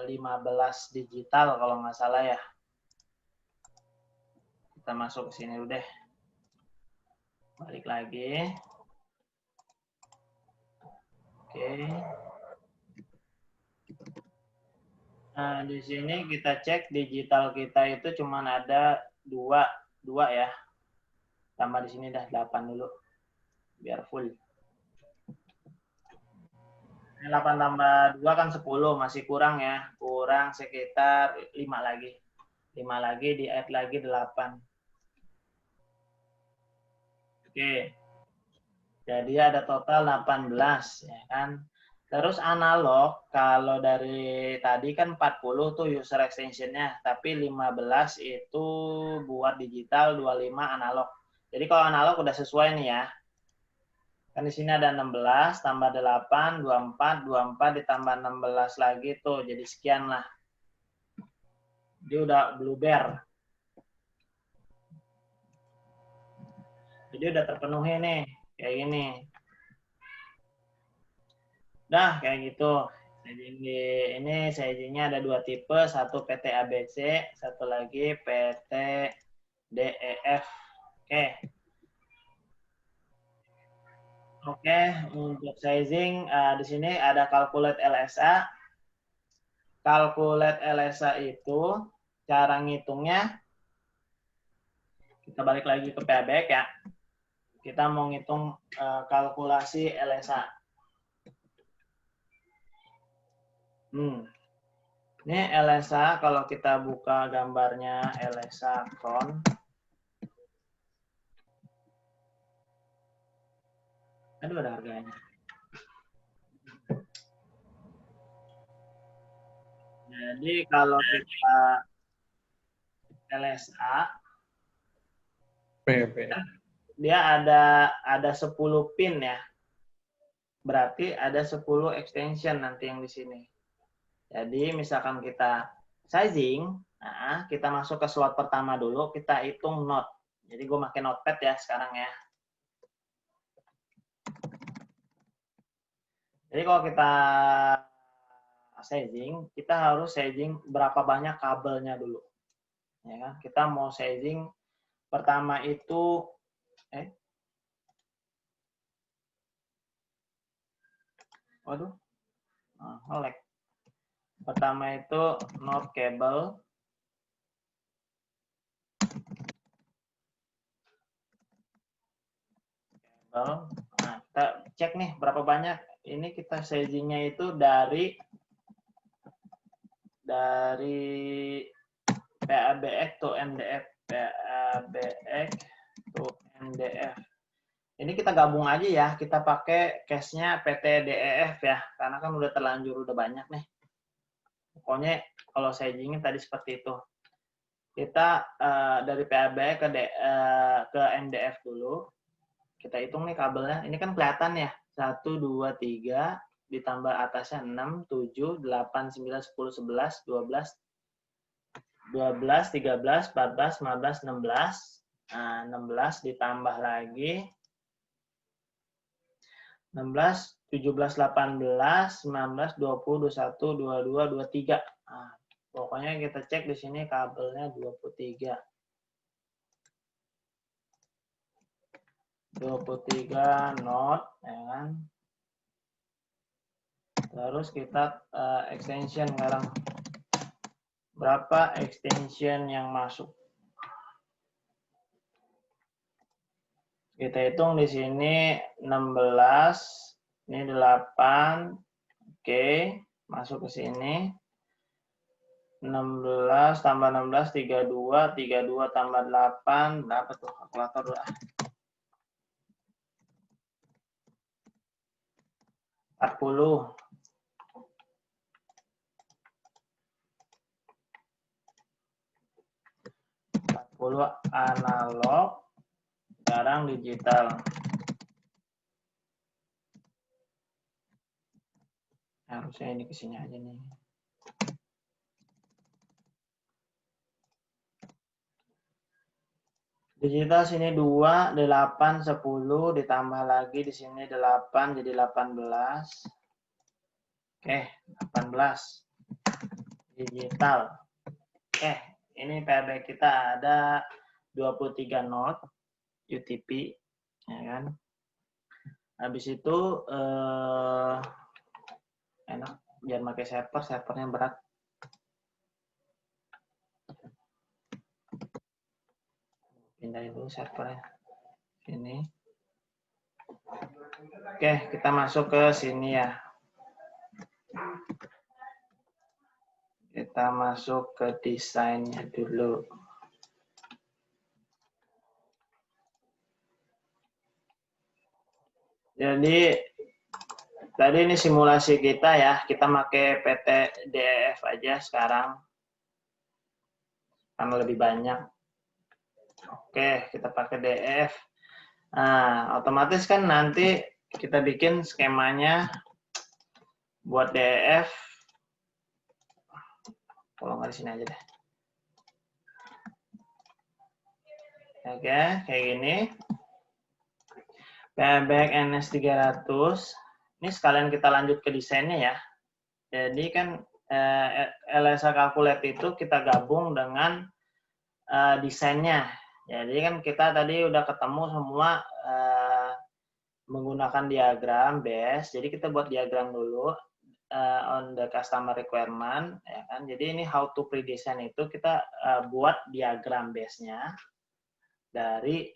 15 digital kalau nggak salah ya. Kita masuk ke sini dulu deh. Balik lagi. Oke. Nah, di sini kita cek digital kita itu cuma ada 2 ya. Tambah di sini dah 8 dulu. Biar full. 8 tambah 2 kan 10, masih kurang ya. Kurang sekitar 5 lagi. 5 lagi di add lagi 8. Oke. Jadi ada total 18 ya kan. Terus analog kalau dari tadi kan 40 tuh user extension-nya, tapi 15 itu buat digital, 25 analog. Jadi kalau analog udah sesuai nih ya. Kan di sini ada 16 tambah 8 24 ditambah 16 lagi tuh jadi sekian lah. Dia udah blue bear. Jadi udah terpenuhi nih. Kayak gini. Nah, kayak gitu. Ini sizingnya ada 2 tipe, satu PT ABC, satu lagi PT DEF. Oke, untuk sizing di sini ada calculate LSA. Calculate LSA itu cara ngitungnya kita balik lagi ke PABX ya. Kita mau ngitung kalkulasi LSA. Ini LSA kalau kita buka gambarnya LSA front. Aduh, ada harganya. Jadi kalau kita LSA dia ada 10 pin ya. Berarti ada 10 extension nanti yang di sini. Jadi misalkan kita sizing, nah kita masuk ke slot pertama dulu, kita hitung not. Jadi gue pakai notepad ya sekarang ya. Jadi kalau kita sizing, kita harus sizing berapa banyak kabelnya dulu. Ya kan? Kita mau sizing pertama itu waduh. Lag. Pertama itu not cable. Nah, kita cek nih berapa banyak. Ini kita sizingnya itu dari PABX to MDF. PABX to MDF. Ini kita gabung aja ya. Kita pakai case-nya PT DEF ya. Karena kan udah terlanjur, udah banyak nih. Pokoknya kalau sizingnya tadi seperti itu. Kita dari PABX ke MDF dulu. Kita hitung nih kabelnya. Ini kan kelihatan ya. 1, 2, 3, ditambah atasnya 6, 7, 8, 9, 10, 11, 12, 13, 14, 15, 16. Nah, 16 ditambah lagi 16, 17, 18, 19, 20, 21, 22, 23. Nah, pokoknya kita cek di sini kabelnya 23. 23 not, ya kan? Terus kita extension sekarang. Berapa extension yang masuk? Kita hitung di sini 16, ini 8, oke, masuk ke sini. 16 tambah 16, 32, 32 tambah 8, berapa tuh kalkulator dulu? 40. 40 analog, sekarang digital. Harusnya ini ke sini aja nih. Digital sini 2, 8, 10, ditambah lagi di sini 8, jadi 18. Oke, 18. Digital. Oke, ini PB kita ada 23 not UTP, ya kan? Habis itu enak jangan pakai servernya berat. Pindahin dulu servernya sini. Oke, kita masuk ke sini ya. Kita masuk ke desainnya dulu. Jadi tadi ini simulasi kita ya, kita pakai PT DEF aja sekarang karena lebih banyak. Oke, kita pakai DEF. Nah, otomatis kan nanti kita bikin skemanya buat DEF. Kalau nggak di sini aja deh. Oke, kayak gini. Payback NS300. Ini sekalian kita lanjut ke desainnya ya. Jadi kan LSA Calculate itu kita gabung dengan desainnya. Jadi kan kita tadi udah ketemu semua menggunakan diagram base. Jadi kita buat diagram dulu on the customer requirement, ya kan. Jadi ini how to pre-design itu kita buat diagram base-nya dari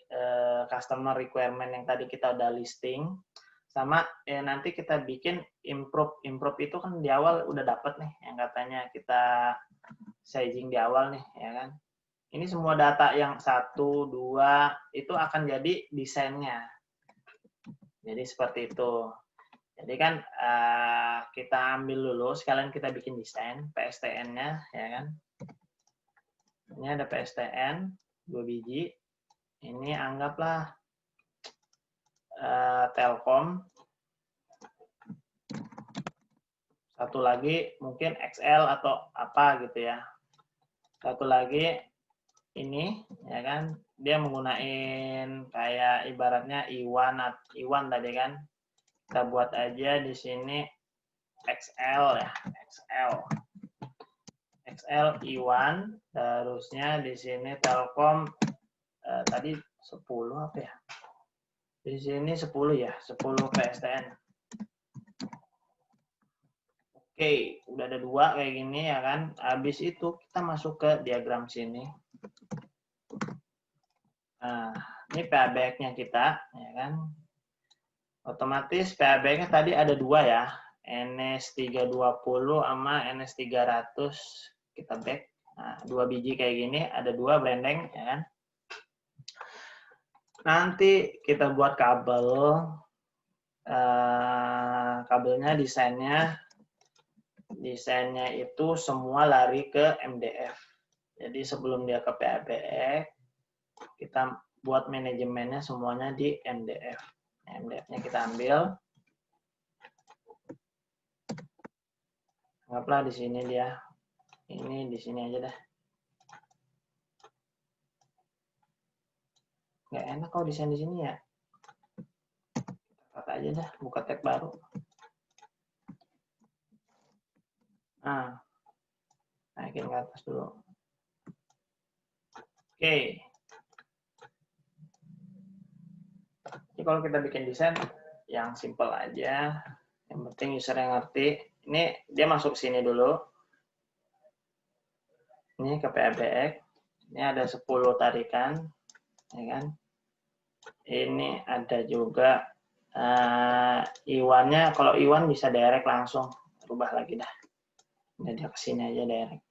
customer requirement yang tadi kita udah listing, sama nanti kita bikin improve itu kan di awal udah dapet nih yang katanya kita sizing di awal nih, ya kan. Ini semua data yang 1, 2 itu akan jadi desainnya. Jadi seperti itu. Jadi kan kita ambil dulu sekalian kita bikin desain PSTN-nya, ya kan. Ini ada PSTN 2 biji. Ini anggaplah Telkom. Satu lagi mungkin XL atau apa gitu ya. Satu lagi ini, ya kan, dia menggunakan kayak ibaratnya I1 tadi kan. Kita buat aja di sini XL ya, XL I1, terusnya di sini Telkom tadi 10 apa ya? Di sini 10 ya, 10 PSTN. Oke, udah ada 2 kayak gini ya kan. Habis itu kita masuk ke diagram sini. Nah, ini payback-nya kita, ya kan. Otomatis payback-nya tadi ada 2 ya. NS320 sama NS300 kita back. Nah, 2 biji kayak gini, ada 2 blending, ya kan. Nanti kita buat kabel, kabelnya desainnya itu semua lari ke MDF. Jadi sebelum dia ke PABX, kita buat manajemennya semuanya di MDF. MDF-nya kita ambil. Anggaplah di sini dia. Ini di sini aja dah. Nggak enak kalau desain di sini ya. Kata aja dah, buka tab baru. Nah, naikin ke atas dulu. Oke. Jadi kalau kita bikin desain yang simple aja, yang penting user yang ngerti. Ini dia masuk sini dulu. Ini ke PABX. Ini ada 10 tarikan, ya kan? Ini ada juga Iwan-nya. Kalau Iwan bisa direct langsung, rubah lagi dah. Jadi ke sini aja direct.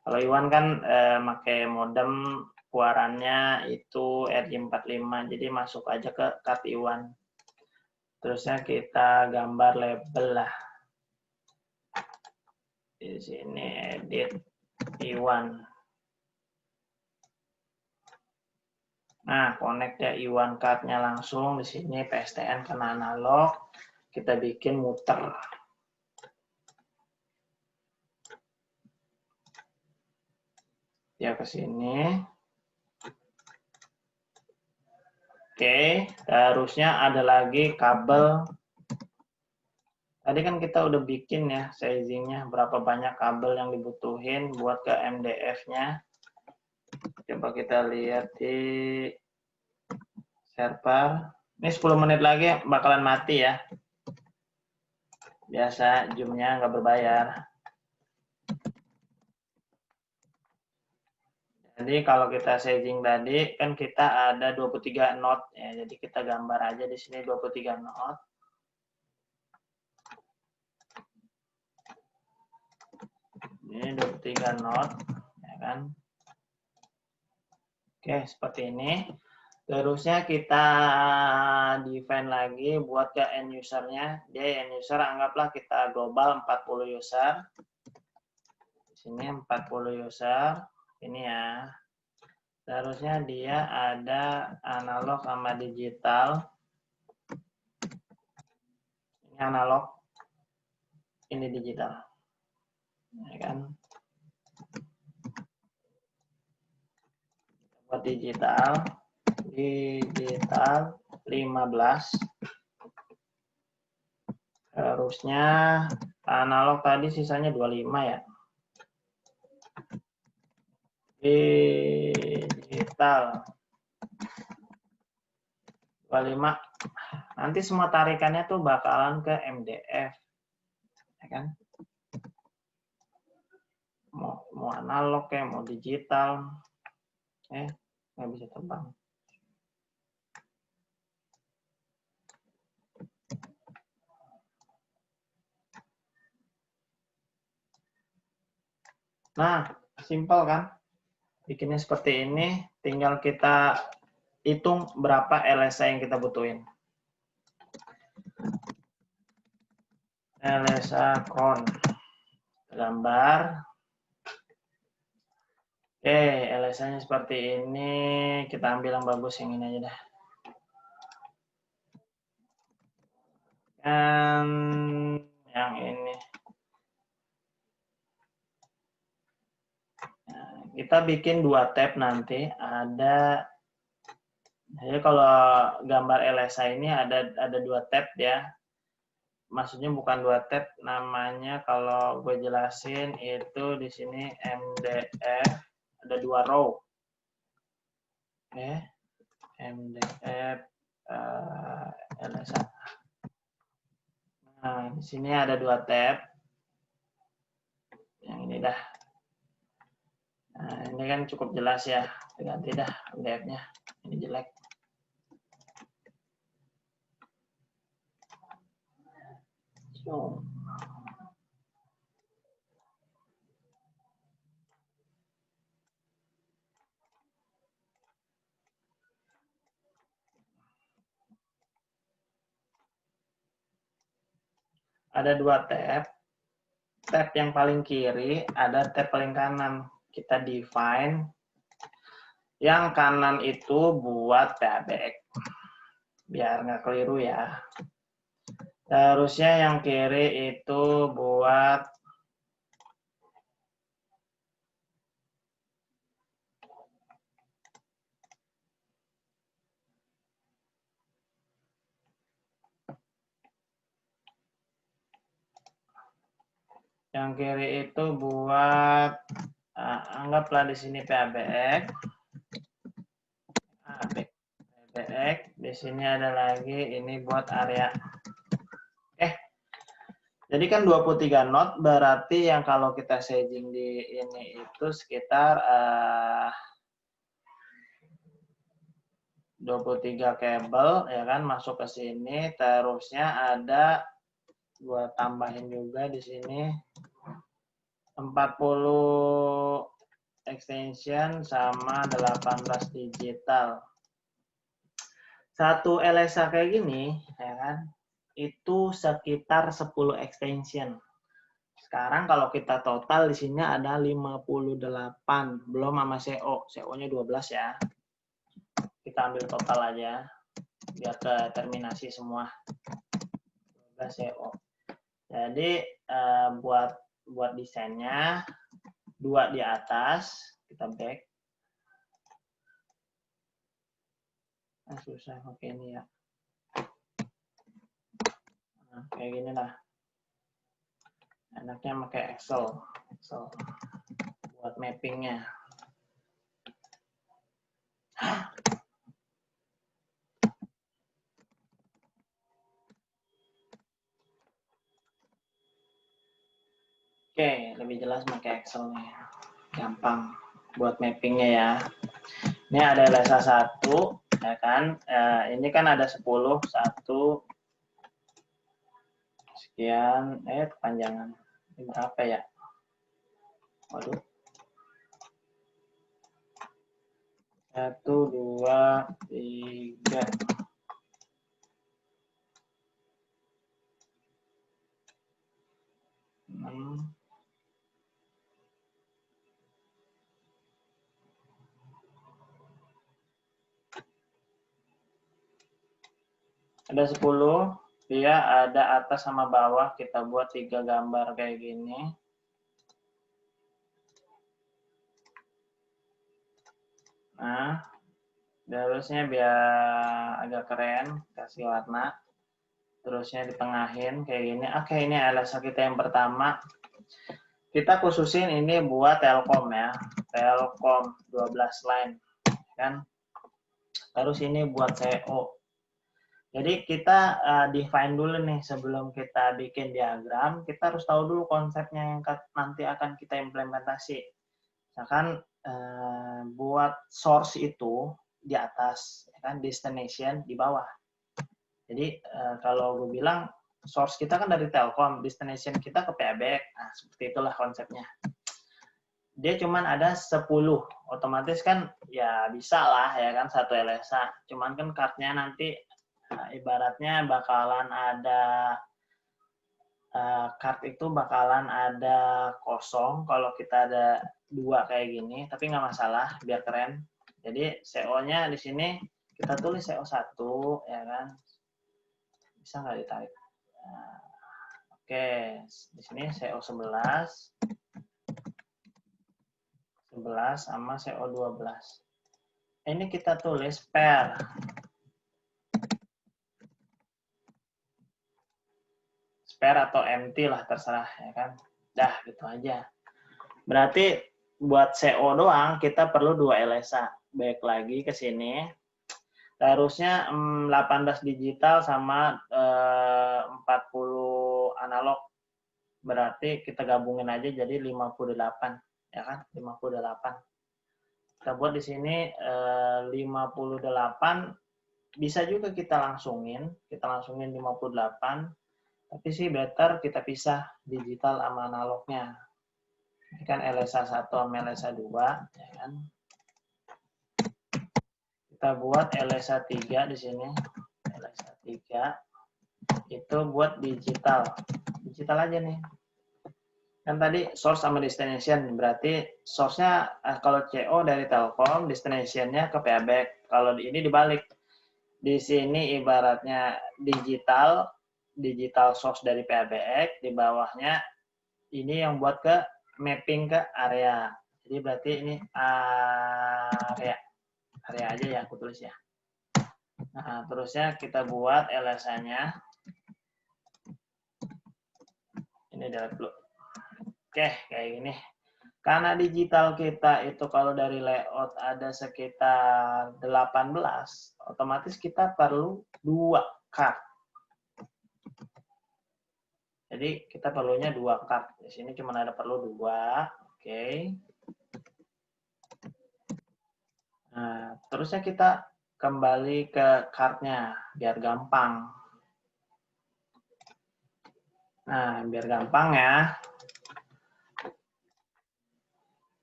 Kalau Iwan kan pakai modem, keluarannya itu RJ45, jadi masuk aja ke card Iwan. Terusnya kita gambar label lah. Di sini edit Iwan. Nah, connect ya Iwan card-nya langsung di sini PSTN kena analog. Kita bikin muter. Dia ke sini. Oke, harusnya ada lagi kabel. Tadi kan kita udah bikin ya sizingnya, berapa banyak kabel yang dibutuhin buat ke MDF-nya. Coba kita lihat di server. Ini 10 menit lagi bakalan mati ya. Biasa zoom-nya nggak berbayar. Jadi kalau kita sizing tadi kan kita ada 23 knot ya. Jadi kita gambar aja di sini 23 knot. Ini 23 knot ya kan. Oke, seperti ini. Terusnya kita define lagi buat ke end user-nya. Dia end user anggaplah kita global 40 user. Di sini 40 user. Ini ya. Seharusnya dia ada analog sama digital. Ini analog, ini digital. Ya kan? Buat digital 15. Harusnya analog tadi sisanya 25 ya. Digital 25. Nanti semua tarikannya tuh bakalan ke MDF, ya kan? Mau analog ya, mau digital, nggak bisa terbang. Nah, simpel kan? Bikinnya seperti ini, tinggal kita hitung berapa LSA yang kita butuhin. LSA con gambar. Oke, LSA-nya seperti ini. Kita ambil yang bagus, yang ini aja dah. Dan yang ini. Nah, kita bikin 2 tab nanti. Jadi kalau gambar LSA ini ada 2 tab ya. Maksudnya bukan 2 tab, namanya kalau gue jelasin itu di sini MDF ada 2 row. Oke. MDF LSA. Nah, di sini ada 2 tab. Yang ini dah. Nah, ini kan cukup jelas ya. Ganti dah MDF-nya. Ini jelek. So. Ada 2 tab. Tab yang paling kiri, ada tab paling kanan. Kita define. Yang kanan itu buat PABX. Biar nggak keliru ya. Terusnya yang kiri itu buat anggaplah di sini PABX. Di sini ada lagi ini buat area. Jadi kan 23 knot berarti yang kalau kita staging di ini itu sekitar 23 kabel ya kan masuk ke sini, terusnya ada gua tambahin juga di sini 40 extension sama 18 digital. Satu LSA kayak gini ya kan itu sekitar 10 extension. Sekarang kalau kita total di sini ada 58, belum sama CO. CO-nya 12 ya. Kita ambil total aja biar terminasi semua. 12 CO. Jadi buat desainnya 2 di atas, kita back. Susah pakai ini ya. Nah, kayak gini lah. Enaknya pakai Excel buat mappingnya. Oke, lebih jelas pakai Excel nih. Gampang buat mappingnya ya. Ini ada LSA 1 ya kan. Ini kan ada 10, 1 sekian, kepanjangan. Ini berapa ya? Waduh. 1, 2, 3. Ada 10, dia ada atas sama bawah, kita buat 3 gambar kayak gini. Nah, terusnya biar agak keren, kasih warna. Terusnya ditengahin kayak gini. Oke, ini LSA kita yang pertama. Kita khususin ini buat Telkom ya. Telkom 12 line kan. Terus ini buat CO. Jadi kita define dulu nih sebelum kita bikin diagram, kita harus tahu dulu konsepnya yang nanti akan kita implementasi. Misalkan buat source itu di atas, ya kan, destination di bawah. Jadi kalau gue bilang source kita kan dari Telkom, destination kita ke PABX. Nah, seperti itulah konsepnya. Dia cuman ada 10, otomatis kan ya bisa lah ya kan satu LSA. Cuman kan cardnya nanti ibaratnya bakalan ada card itu bakalan ada kosong kalau kita ada 2 kayak gini, tapi nggak masalah biar keren. Jadi CO-nya di sini kita tulis CO1 ya kan. Bisa nggak ditarik? Nah, oke, di sini CO11 sama CO12. Ini kita tulis per. Spare atau empty lah terserah ya kan. Dah gitu aja. Berarti buat CO doang kita perlu 2 LSA. Baik lagi ke sini. Terusnya 18 digital sama 40 analog. Berarti kita gabungin aja jadi 58 ya kan? 58. Kita buat di sini 58, bisa juga kita langsungin 58. Tapi sih better kita pisah digital sama analognya. Ini kan LSA 1 sama LSA 2 ya kan. Kita buat LSA 3 di sini. LSA 3 itu buat digital. Digital aja nih. Kan tadi source sama destination, berarti source-nya kalau CO dari Telkom, destination-nya ke PABX. Kalau ini dibalik. Di sini ibaratnya digital, digital source dari PABX, di bawahnya ini yang buat ke mapping ke area. Jadi berarti ini area aja ya aku tulis ya. Nah, terusnya kita buat LSA-nya. Ini delete dulu. Oke, kayak gini. Karena digital kita itu kalau dari layout ada sekitar 18, otomatis kita perlu 2 card. Jadi kita perlunya 2 card. Di sini cuma ada perlu 2. Oke. Nah, terusnya kita kembali ke cardnya biar gampang. Nah, biar gampang ya.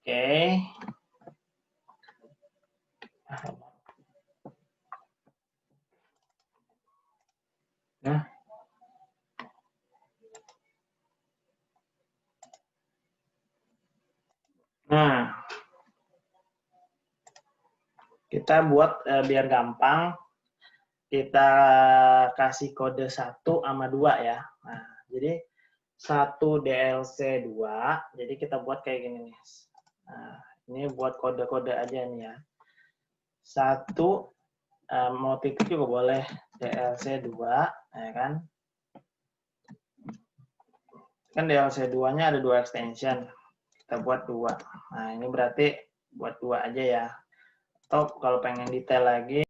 Oke. Nah, kita buat biar gampang, kita kasih kode 1 sama 2 ya. Nah, jadi 1 DLC 2, jadi kita buat kayak gini nih. Nah, ini buat kode-kode aja nih ya. 1, mau titik juga boleh, DLC 2, ya kan. Kan DLC 2-nya ada 2 extension. Kita buat 2. Nah, ini berarti buat 2 aja ya. Atau kalau pengen detail lagi.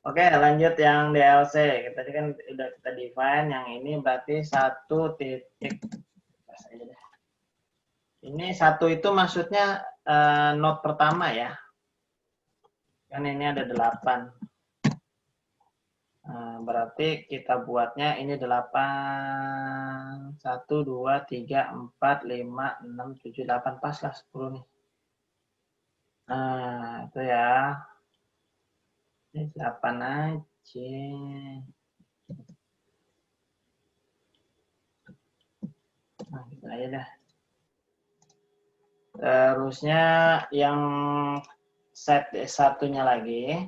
Oke, lanjut yang DLC. Tadi kan udah kita define, yang ini berarti 1 titik. Ini 1 itu maksudnya node pertama ya. Kan ini ada 8. Berarti kita buatnya ini 8, 1, 2, 3, 4, 5, 6, 7, 8. Pas lah 10 nih. Nah, itu ya. Ini 8 aja. Nah, gitu aja dah. Terusnya yang set satunya lagi.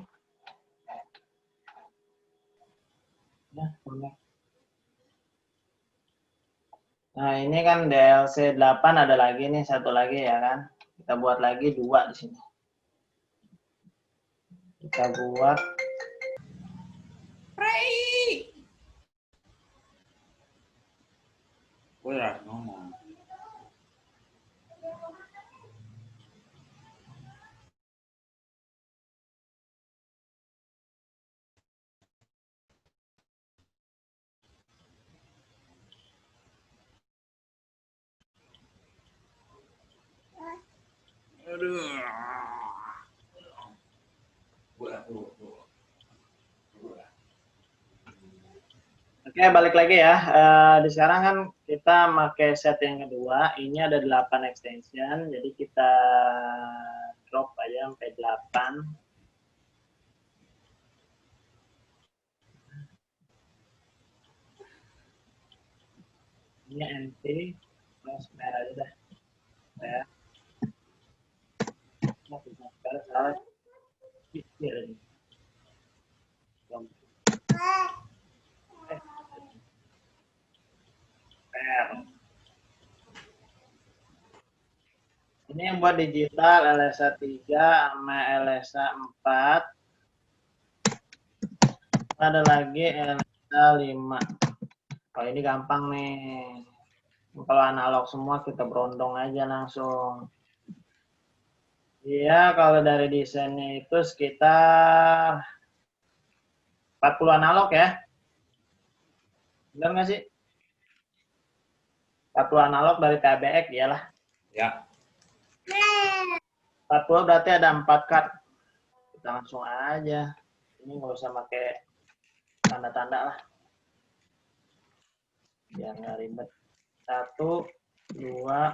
Nah, ini kan DLC 8 ada lagi nih, satu lagi ya kan. Kita buat lagi 2 di sini. Kita buat Udah ngomong. Aduh. Oke, balik lagi ya. Di sekarang kan kita pakai set yang kedua. Ini ada 8 extension, jadi kita drop aja sampai 8. Ini NT, terus merah aja dah. Ya. Salah. Ini. Ini yang buat digital LSA 3 sama LSA 4. Ada lagi LSA 5. Kalau ini gampang nih. Kalau analog semua kita berondong aja langsung. Iya, kalau dari desainnya itu sekitar 40 analog ya. Benar nggak sih? 40 analog dari PABX, iyalah. Ya. 40 berarti ada 4 card. Kita langsung aja. Ini nggak usah pakai tanda-tanda lah. Biar nggak ribet. 1, 2,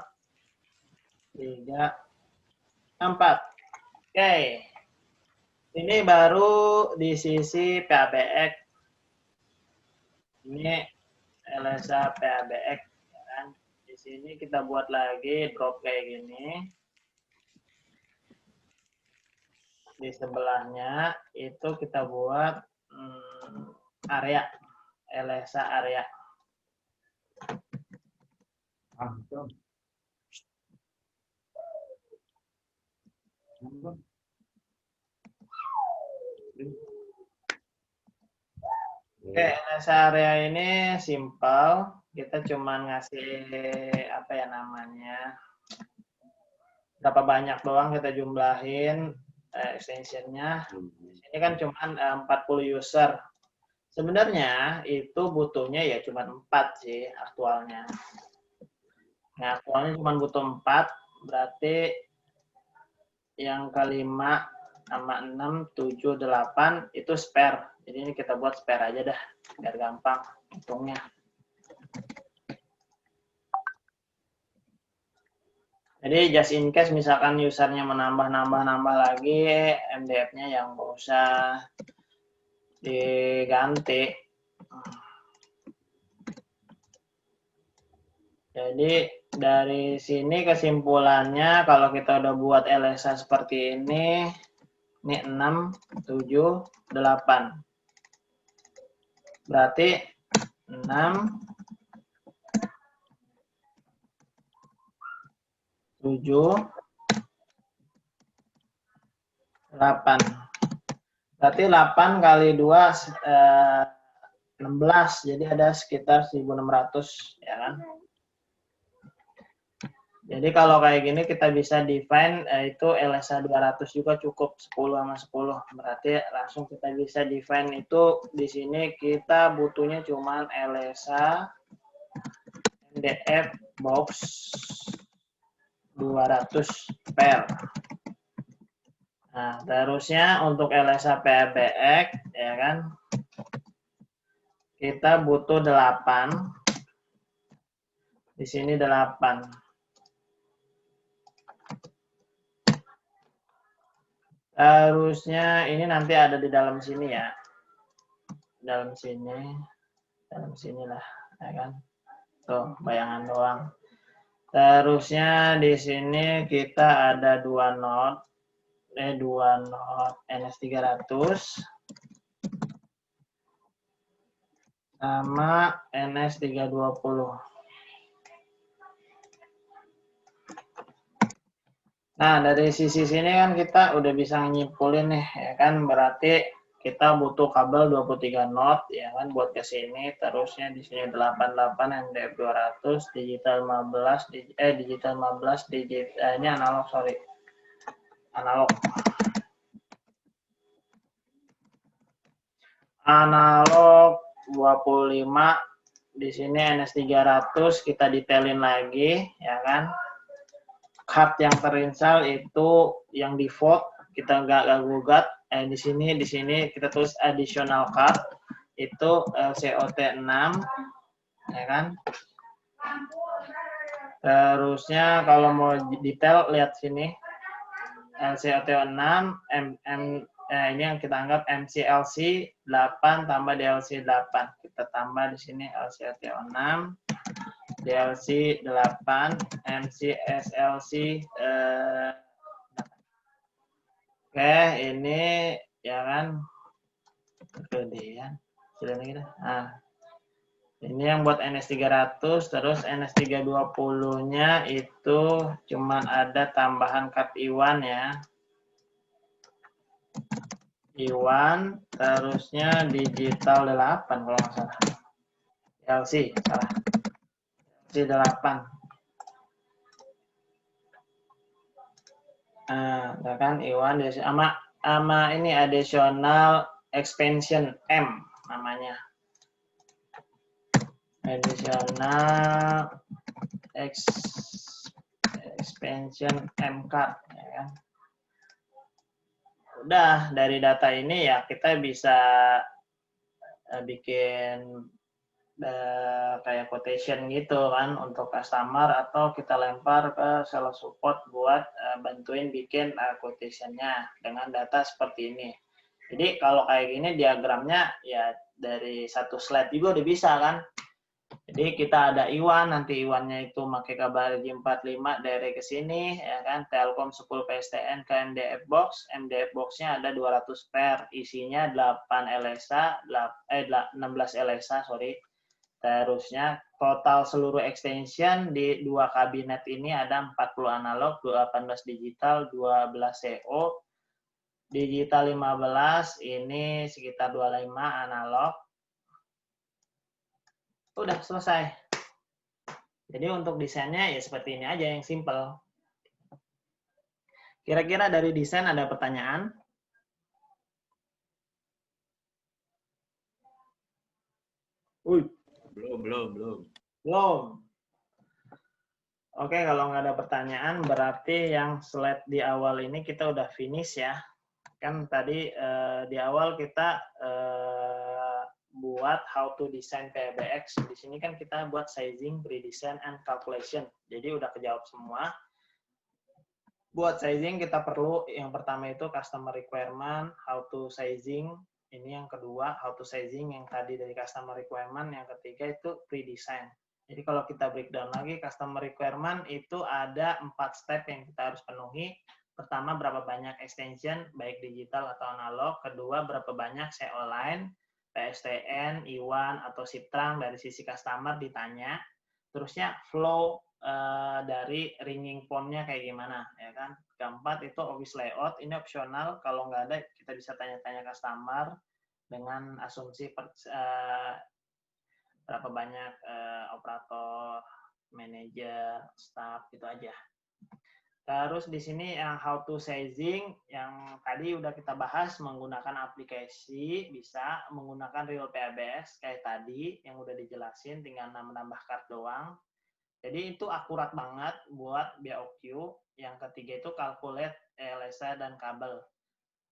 3, 4. Oke. Ini baru di sisi PABX. Ini LSA PABX. Kan? Di sini kita buat lagi drop kayak gini. Di sebelahnya itu kita buat area, LSA area. Oke, LSA area ini simpel. Kita cuman ngasih apa ya namanya, berapa banyak doang kita jumlahin extensionnya. Ini kan cuman 40 user. Sebenarnya itu butuhnya ya cuma 4 sih aktualnya. Nah, aktualnya cuma butuh 4, berarti yang kelima sama 6, 7, 8 itu spare. Jadi ini kita buat spare aja dah, biar gampang hitungnya. Jadi just in case misalkan usernya menambah lagi, MDF-nya yang nggak usah diganti. Jadi dari sini kesimpulannya kalau kita udah buat LSA seperti ini 6, 7, 8. Berarti 6, 7, 8. Berarti 8 kali 2, 16. Jadi ada sekitar 1.600, ya kan? Jadi kalau kayak gini kita bisa define itu LSA 200 juga cukup 10 sama 10. Berarti langsung kita bisa define itu di sini kita butuhnya cuman LSA MDF box 200 per. Nah, terusnya untuk LSA PBX ya kan. Kita butuh 8. Di sini 8. Harusnya ini nanti ada di dalam sini ya. Dalam sinilah, ya kan? Tuh, bayangan doang. Terusnya di sini kita ada 2 not NS300 sama NS320. Nah, dari sisi sini kan kita udah bisa nyimpulin nih, ya kan? Berarti kita butuh kabel 23 not, ya kan, buat ke sini. Terusnya di sini 88 MDF 200, digital 15, digital 15, ini analog, sorry. Analog. Analog 25, di sini NS300 kita detailin lagi, ya kan? Cut yang terinstall itu yang default kita nggak gugat. Di sini kita tulis additional cut itu COT 6, ya kan. Terusnya kalau mau detail lihat sini LCOT 6 ini yang kita anggap MCLC 8 tambah DLC 8. Kita tambah di sini LCOT 6 DLC 8, MCSLC oke, ini ya kan kemudian sudah lagi dah. Nah, ini yang buat NS300, terus NS320-nya itu cuman ada tambahan cut I1 ya. I1, terusnya digital 8 kalau nggak salah. LC, salah. 8. Nah, kan Iwan sama ini additional expansion M namanya. Additional expansion M card, ya kan. Udah dari data ini ya kita bisa bikin kayak quotation gitu kan untuk customer, atau kita lempar ke sales support buat bantuin bikin quotation-nya dengan data seperti ini. Jadi kalau kayak gini diagramnya ya dari satu slide juga udah bisa kan. Jadi kita ada Iwan, nanti Iwannya itu pakai kabel 45 dari ke sini, ya kan, Telkom 10 PSTN ke MDF box, MDF boxnya ada 200 per, isinya 8 LSA, 16 LSA, sorry. Terusnya total seluruh extension di dua kabinet ini ada 40 analog, 18 digital, 12 CO, digital 15, ini sekitar 25 analog. Udah selesai. Jadi untuk desainnya ya seperti ini aja yang simple. Kira-kira dari desain ada pertanyaan? Belum. Belum. Oke, kalau nggak ada pertanyaan berarti yang slide di awal ini kita udah finish ya. Kan tadi di awal kita buat how to design PBX. Di sini kan kita buat sizing, pre-design, and calculation. Jadi udah kejawab semua. Buat sizing kita perlu yang pertama itu customer requirement, how to sizing. Ini yang kedua, how to sizing yang tadi dari customer requirement. Yang ketiga itu pre-design. Jadi kalau kita breakdown lagi, customer requirement itu ada 4 step yang kita harus penuhi. Pertama, berapa banyak extension, baik digital atau analog. Kedua, berapa banyak CO line, PSTN, Iwan, atau Sitrang dari sisi customer ditanya. Terusnya flow dari ringing phone-nya kayak gimana, ya kan. Keempat itu office layout, ini opsional, kalau nggak ada kita bisa tanya-tanya customer dengan asumsi berapa banyak operator, manajer, staff, itu aja. Terus di sini yang how to sizing, yang tadi udah kita bahas menggunakan aplikasi, bisa menggunakan real PABS kayak tadi yang udah dijelasin, tinggal menambah card doang. Jadi itu akurat banget buat BOQ. Yang ketiga itu calculate LSA dan kabel.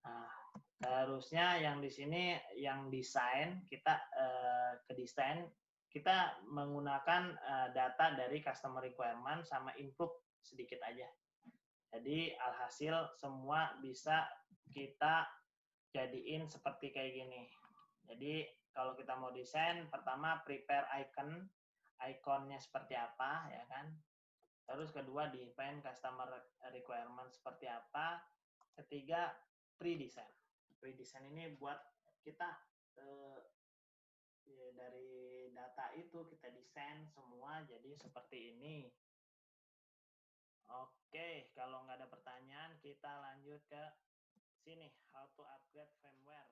Nah, terusnya yang di sini yang desain, kita ke desain, kita menggunakan data dari customer requirement sama input sedikit aja. Jadi alhasil semua bisa kita jadiin seperti kayak gini. Jadi kalau kita mau desain, pertama prepare iconnya seperti apa, ya kan. Terus kedua define customer requirement seperti apa. Ketiga pre-design. Pre-design ini buat kita dari data itu kita desain semua jadi seperti ini. Oke, kalau nggak ada pertanyaan kita lanjut ke sini, how to upgrade firmware.